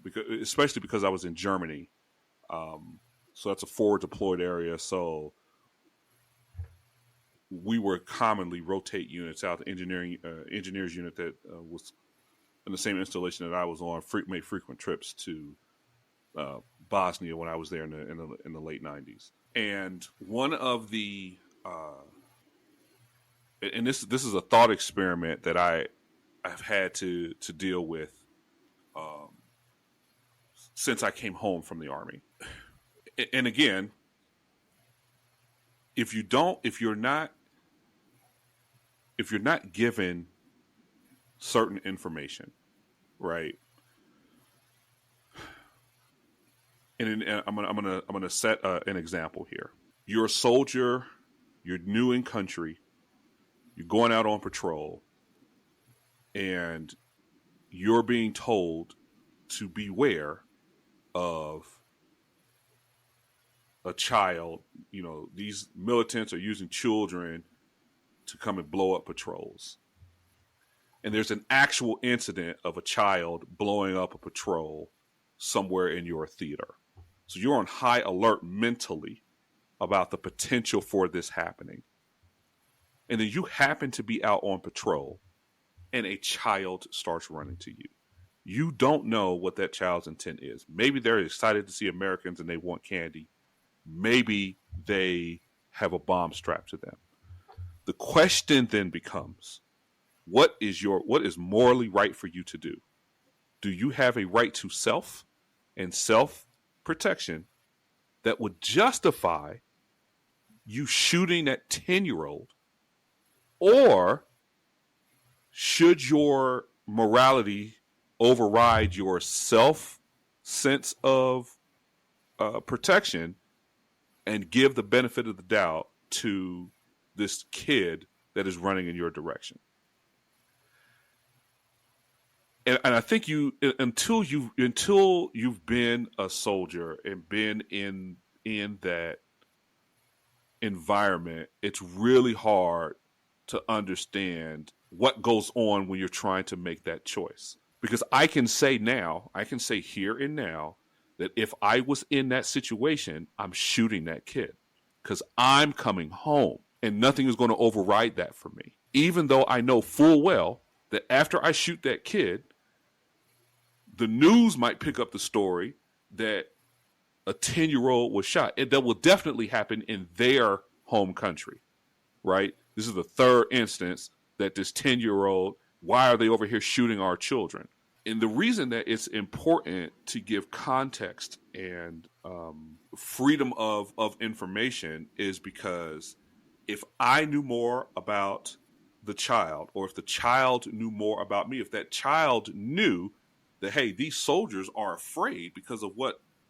because especially because I was in Germany. So that's a forward deployed area. So we were commonly rotate units out. The engineers unit that was in the same installation that I was on made frequent trips to Bosnia when I was there in the late '90s. And one of the and this is a thought experiment that I've had to deal with since I came home from the army. And again, if you're not given certain information, right? And I'm gonna set an example here. You're a soldier. You're new in country. You're going out on patrol, and you're being told to beware of a child. You know, these militants are using children to come and blow up patrols. And there's an actual incident of a child blowing up a patrol somewhere in your theater. So you're on high alert mentally about the potential for this happening. And then you happen to be out on patrol and a child starts running to you. You don't know what that child's intent is. Maybe they're excited to see Americans and they want candy. Maybe they have a bomb strapped to them. The question then becomes, what is morally right for you to do? Do you have a right to self and self protection that would justify you shooting that 10-year-old? Or should your morality override your self sense of protection and give the benefit of the doubt to this kid that is running in your direction? And I think until you've been a soldier and been in that environment, it's really hard to understand what goes on when you're trying to make that choice. Because I can say here and now, that if I was in that situation, I'm shooting that kid because I'm coming home and nothing is going to override that for me. Even though I know full well that after I shoot that kid, the news might pick up the story that a 10-year-old was shot. And that will definitely happen in their home country, right? This is the third instance that this 10-year-old, why are they over here shooting our children? And the reason that it's important to give context and freedom of information is because if I knew more about the child, or if the child knew more about me, if that child knew that, hey, these soldiers are afraid because of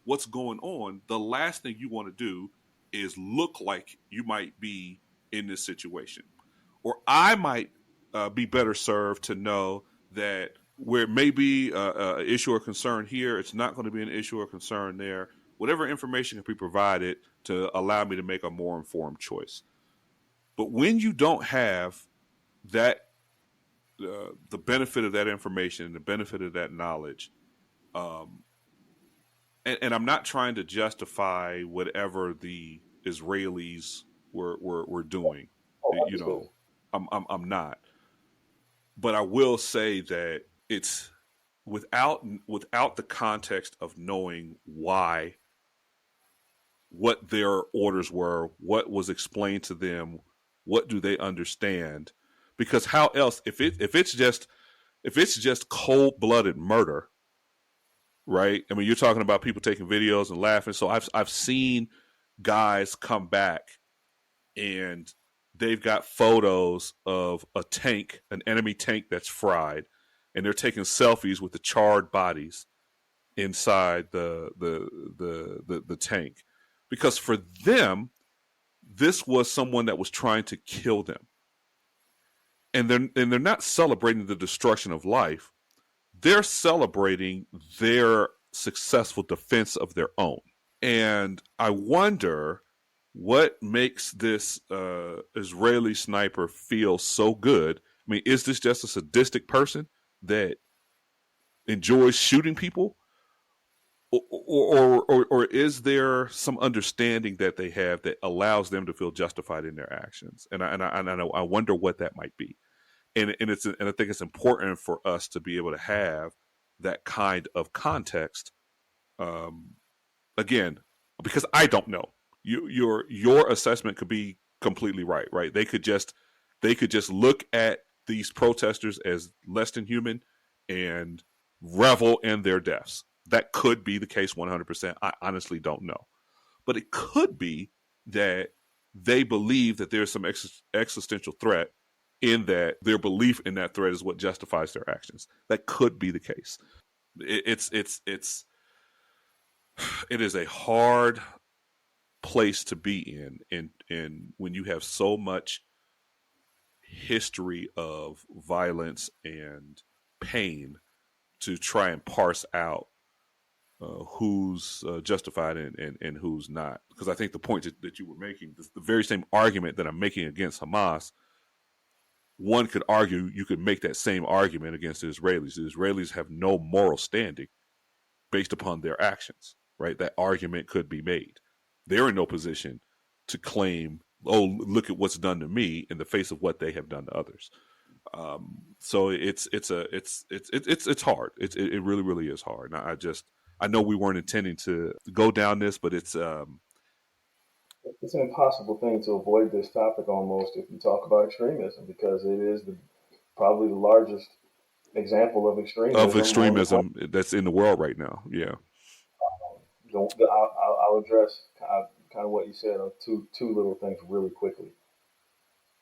what's going on, the last thing you want to do is look like you might be in this situation. Or I might be better served to know that where it may be an issue or concern here, it's not going to be an issue or concern there. Whatever information can be provided to allow me to make a more informed choice. But when you don't have that the benefit of that information, the benefit of that knowledge, um, and I'm not trying to justify whatever the Israelis were doing. Oh, You understood. know, I'm not, but I will say that it's without the context of knowing why, what their orders were, what was explained to them, what do they understand, because how else, if it's just cold blooded murder, right? I mean, you're talking about people taking videos and laughing. So I've seen guys come back and they've got photos of a tank, an enemy tank that's fried, and they're taking selfies with the charred bodies inside the tank, because for them this was someone that was trying to kill them, and they're not celebrating the destruction of life. They're celebrating their successful defense of their own. And I wonder what makes this Israeli sniper feel so good. I mean, is this just a sadistic person that enjoys shooting people? Or is there some understanding that they have that allows them to feel justified in their actions? And I wonder what that might be. And I think it's important for us to be able to have that kind of context. Um, Again, because I don't know. Your assessment could be completely right. Right? They could just look at these protesters as less than human and revel in their deaths. That could be the case 100%. I honestly don't know. But it could be that they believe that there's some existential threat, in that their belief in that threat is what justifies their actions. That could be the case. It is a hard place to be in when you have so much history of violence and pain to try and parse out who's justified and who's not. Because I think the point that you were making, the very same argument that I'm making against Hamas, one could argue you could make that same argument against the Israelis. The Israelis have no moral standing based upon their actions, right? That argument could be made. They're in no position to claim, oh, look at what's done to me, in the face of what they have done to others. So it's hard. It really, really is hard. And I know we weren't intending to go down this, but It's an impossible thing to avoid this topic almost if you talk about extremism, because it is probably the largest example of of extremism on the planet. extremism that's in the world right now. Yeah. I'll address kind of what you said on two little things really quickly.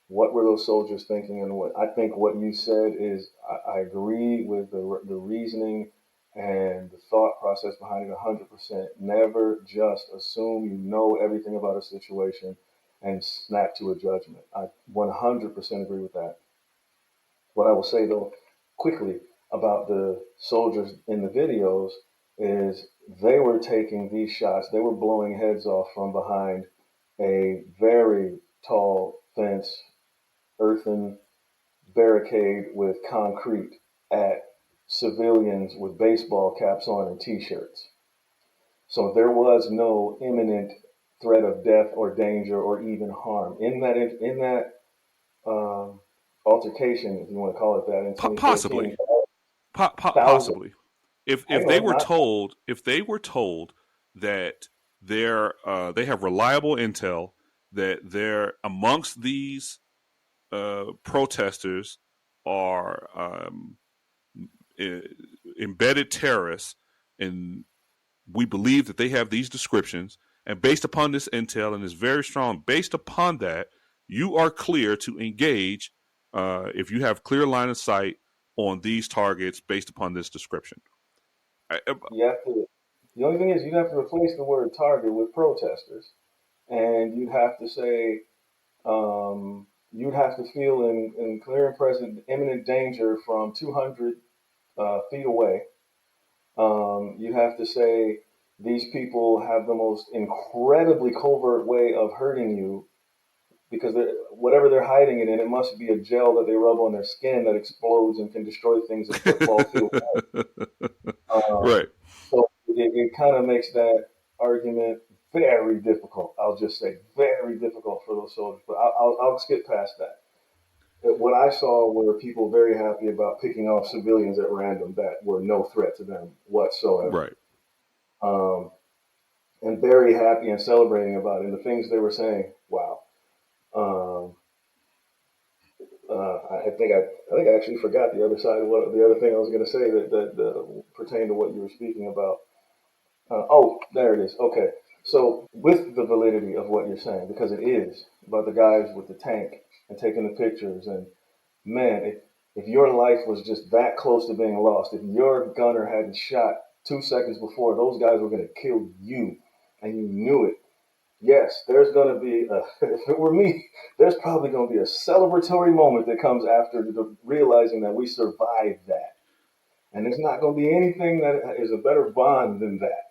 What were those soldiers thinking? And what I think what you said is, I agree with the reasoning and the thought process behind it 100%. Never just assume you know everything about a situation and snap to a judgment. I 100% agree with that. What I will say though, quickly, about the soldiers in the videos is they were taking these shots. They were blowing heads off from behind a very tall fence, earthen barricade with concrete, at civilians with baseball caps on and t-shirts. So there was no imminent threat of death or danger or even harm in that um, altercation, if you want to call it that, in Possibly, 2013. Thousands. possibly. If I if they know, were not told if they were told that they have reliable intel that they're amongst these protesters are e- embedded terrorists, and we believe that they have these descriptions, and based upon this intel, and is very strong, based upon that, you are clear to engage if you have clear line of sight on these targets based upon this description. you have to. The only thing is, you have to replace the word target with protesters, and you'd have to say, you'd have to feel in clear and present imminent danger from 200 feet away. You have to say these people have the most incredibly covert way of hurting you because whatever they're hiding it in, it must be a gel that they rub on their skin that explodes and can destroy things a football field. Um, Right. so it kind of makes that argument very difficult. I'll just say very difficult for those soldiers. But I'll skip past that. What I saw were people very happy about picking off civilians at random that were no threat to them whatsoever. Right. Um, and very happy and celebrating about it. And the things they were saying, wow. Um, I think I actually forgot the other side of what the other thing I was going to say that pertained to what you were speaking about. Oh, there it is. Okay. So, with the validity of what you're saying, because it is about the guys with the tank and taking the pictures, and man, if your life was just that close to being lost, if your gunner hadn't shot 2 seconds before, those guys were going to kill you, and you knew it. Yes, there's going to be, if it were me, there's probably going to be a celebratory moment that comes after realizing that we survived that. And there's not going to be anything that is a better bond than that.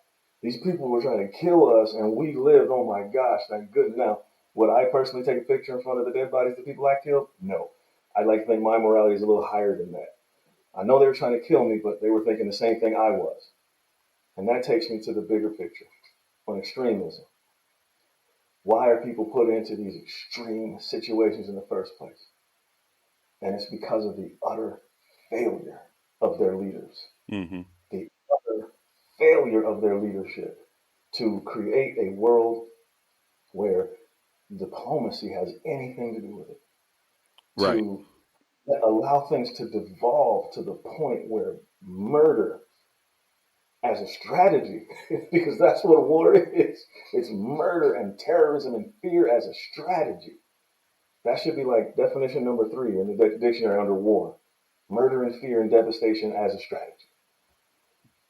These people were trying to kill us, and we lived. Oh my gosh, thank goodness. Now, would I personally take a picture in front of the dead bodies of the people I killed? No. I'd like to think my morality is a little higher than that. I know they were trying to kill me, but they were thinking the same thing I was. And that takes me to the bigger picture on extremism. Why are people put into these extreme situations in the first place? And it's because of the utter failure of their leaders. Mm-hmm. The utter failure of their leadership to create a world where diplomacy has anything to do with it, Right. to allow things to devolve to the point where murder as a strategy, because that's what a war is. It's murder and terrorism and fear as a strategy. That should be like definition number 3 in the dictionary under war. Murder and fear and devastation as a strategy.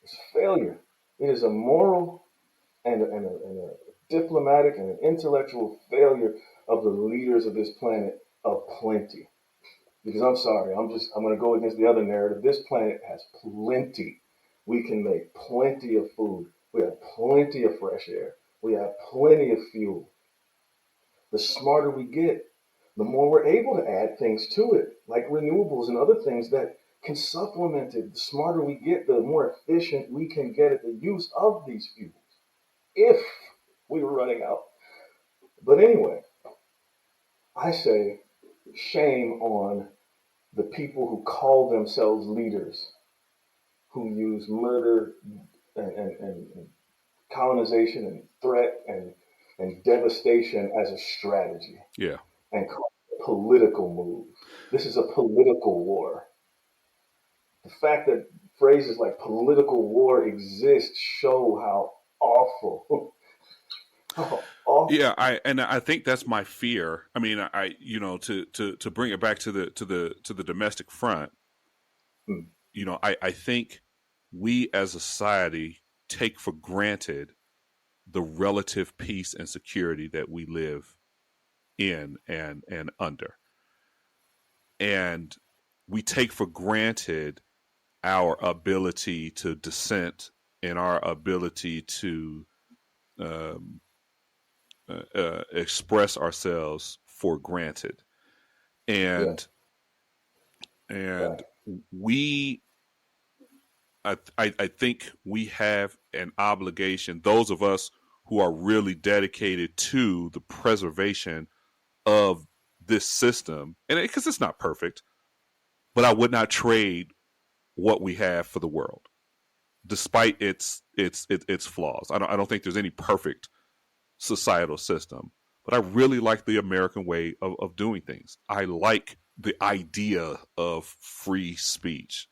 It's failure. It is a moral and a diplomatic and an intellectual failure of the leaders of this planet of plenty. Because I'm sorry, I'm going to go against the other narrative. This planet has plenty. We can make plenty of food. We have plenty of fresh air. We have plenty of fuel. The smarter we get, the more we're able to add things to it, like renewables and other things that can supplement it. The smarter we get, the more efficient we can get at the use of these fuels, if we were running out. But anyway, I say shame on the people who call themselves leaders, who use murder and colonization and threat and devastation as a strategy Yeah. and call it a political move. This is a political war. The fact that phrases like political war exist show how awful, how awful. Yeah, I think that's my fear. I mean, I to bring it back to the domestic front. Hmm. I think we as a society take for granted the relative peace and security that we live in and under, and we take for granted our ability to dissent and our ability to um, express ourselves for granted, Yeah, and right. and we I think we have an obligation, those of us who are really dedicated to the preservation of this system, and because it's not perfect, but I would not trade what we have for the world, despite its flaws. I don't think there's any perfect societal system, but I really like the American way of doing things. I like the idea of free speech,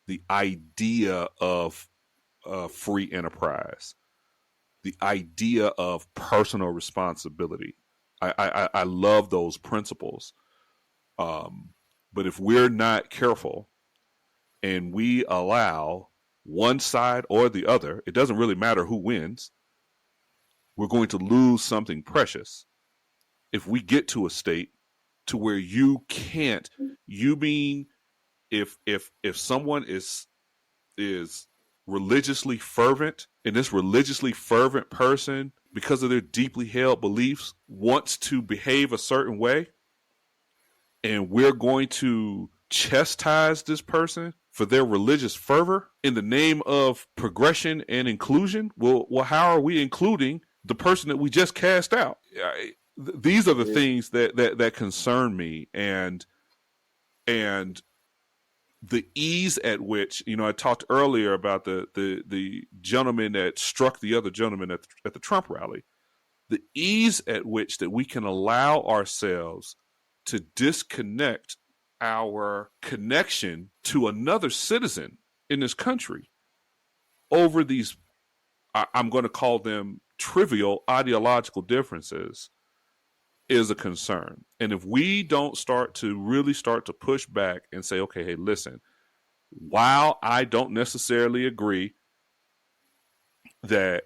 the idea of free enterprise, the idea of personal responsibility. I love those principles. Um, but if we're not careful and we allow one side or the other, it doesn't really matter who wins, we're going to lose something precious if we get to a state to where you can't. You mean if someone is religiously fervent, and this religiously fervent person because of their deeply held beliefs, wants to behave a certain way, and we're going to chastise this person for their religious fervor in the name of progression and inclusion. Well, how are we including the person that we just cast out? These are the Yeah. things that concern me, and the ease at which, I talked earlier about the gentleman that struck the other gentleman at the Trump rally. The ease at which that we can allow ourselves to disconnect our connection to another citizen in this country over these, I'm going to call them trivial ideological differences, is a concern. And if we don't really start to push back and say, okay, hey, listen, while I don't necessarily agree that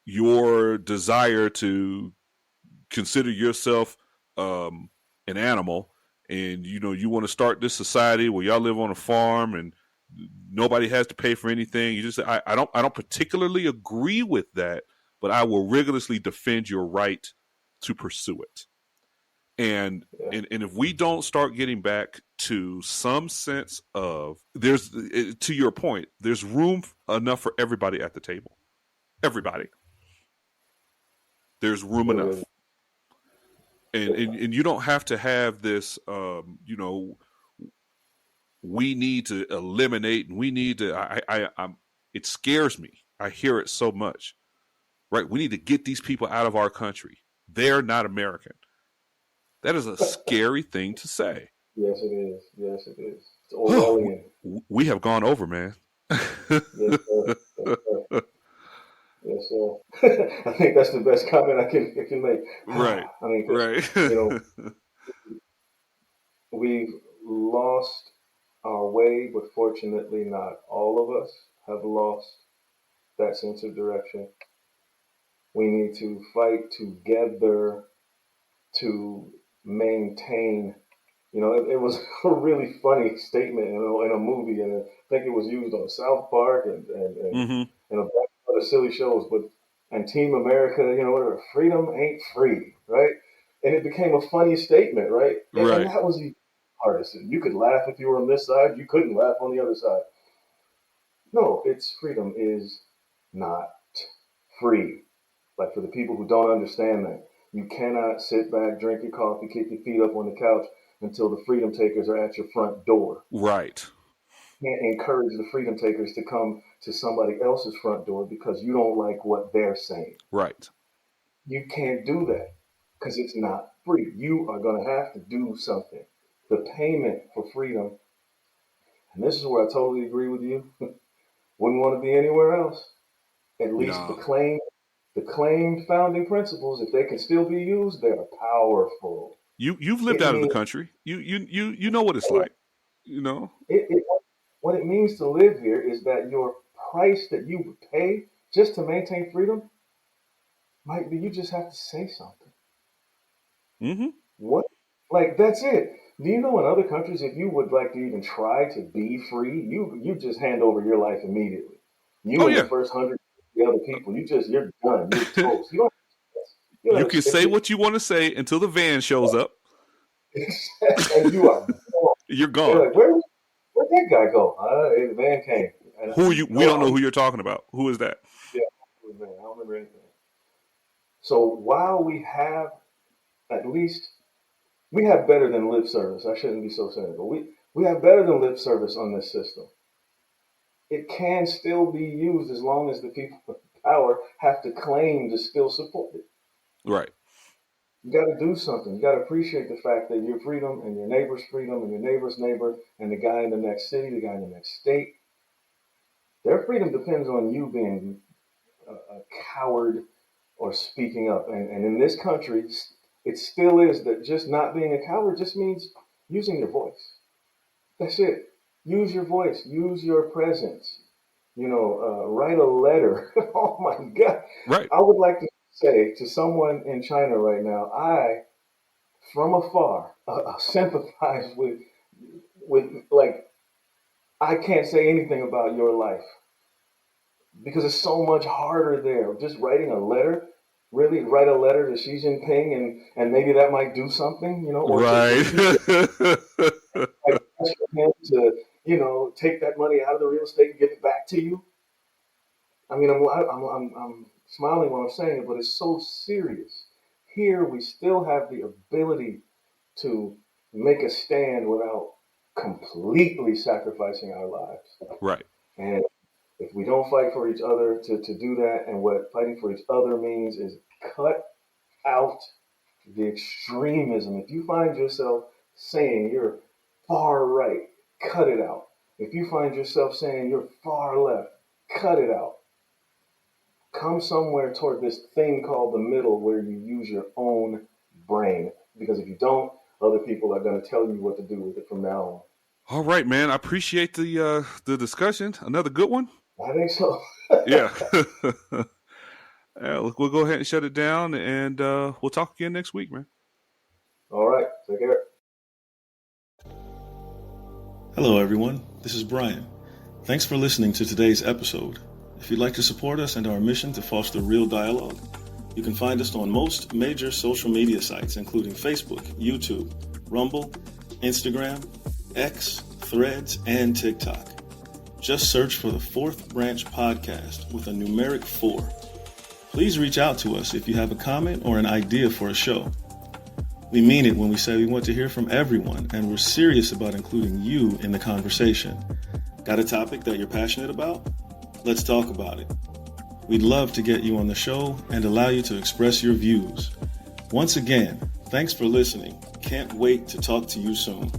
your desire to consider yourself an animal, and you want to start this society where y'all live on a farm and nobody has to pay for anything, you just say, I don't particularly agree with that, but I will rigorously defend your right to pursue it. And Yeah. and if we don't start getting back to some sense of, there's, to your point, there's room enough for everybody at the table. Everybody. There's room There is. enough. And you don't have to have this, we need to eliminate, and we need to, it scares me. I hear it so much, right? We need to get these people out of our country. They're not American. That is a scary thing to say. Yes, it is. Yes, it is. It's Oh, Orwellian. we have gone over, man. Yes, sir. Yes, sir. Yes, sir. I think that's the best comment I can make. Right, I mean, 'cause, right. you know, we've lost our way, but fortunately, not all of us have lost that sense of direction. We need to fight together to maintain. It was a really funny statement in a movie, and I think it was used on South Park hmm and a bunch of other silly shows. But and Team America, whatever, freedom ain't free, right? And it became a funny statement, right? And Right. that was the partisan. You could laugh if you were on this side, you couldn't laugh on the other side. No, it's freedom is not free. Like for the people who don't understand that, you cannot sit back, drink your coffee, kick your feet up on the couch until the freedom takers are at your front door. Right. You can't encourage the freedom takers to come to somebody else's front door because you don't like what they're saying. Right. You can't do that because it's not free. You are going to have to do something. The payment for freedom, and this is where I totally agree with you, wouldn't want to be anywhere else. At least No. the claimed founding principles, if they can still be used, they are powerful. You've lived It out of the means country. You know what it's like. You know. it what it means to live here is that your price that you would pay just to maintain freedom might be you just have to say something. hmm What? Like that's it. Do you know in other countries, if you would like to even try to be free, you just hand over your life immediately. You Oh and the yeah. first 100 other people, you're done. You're toast. You You don't can if say what you want to say until the van shows up. and you are gone. You're They're gone. like, where'd that guy go? The van came. And Who are you? We no, don't know who you're talking about. Who is that? yeah, I don't remember anything. So while we have at least we have better than lip service. I shouldn't be so cynical. We have better than lip service on this system. It can still be used as long as the people with power have to claim to still support it. Right. You got to do something. You got to appreciate the fact that your freedom and your neighbor's freedom and your neighbor's neighbor and the guy in the next city, the guy in the next state, their freedom depends on you being a coward or speaking up. And in this country, it still is that just not being a coward just means using your voice. That's it. Use your voice. Use your presence. Write a letter. Oh my God. Right. I would like to say to someone in China right now, I, from afar, sympathize with like, I can't say anything about your life, because it's so much harder there. Just writing a letter, really write a letter to Xi Jinping, and maybe that might do something, or to Right. Putin, like, pressure him to, take that money out of the real estate and give it back to you. I mean, I'm smiling while I'm saying it, but it's so serious. Here, we still have the ability to make a stand without completely sacrificing our lives. Right. And if we don't fight for each other to do that, and what fighting for each other means is cut out the extremism. If you find yourself saying you're far right, cut it out. If you find yourself saying you're far left, cut it out. Come somewhere toward this thing called the middle where you use your own brain. Because if you don't, other people are going to tell you what to do with it from now on. All right, man. I appreciate the discussion. Another good one. I think so. Yeah. Look, we'll go ahead and shut it down, and we'll talk again next week, man. All right. Take care. Hello, everyone. This is Brian. Thanks for listening to today's episode. If you'd like to support us and our mission to foster real dialogue, you can find us on most major social media sites, including Facebook, YouTube, Rumble, Instagram, X, Threads, and TikTok. Just search for the Fourth Branch Podcast with a numeric 4. Please reach out to us if you have a comment or an idea for a show. We mean it when we say we want to hear from everyone, and we're serious about including you in the conversation. Got a topic that you're passionate about? Let's talk about it. We'd love to get you on the show and allow you to express your views. Once again, thanks for listening. Can't wait to talk to you soon.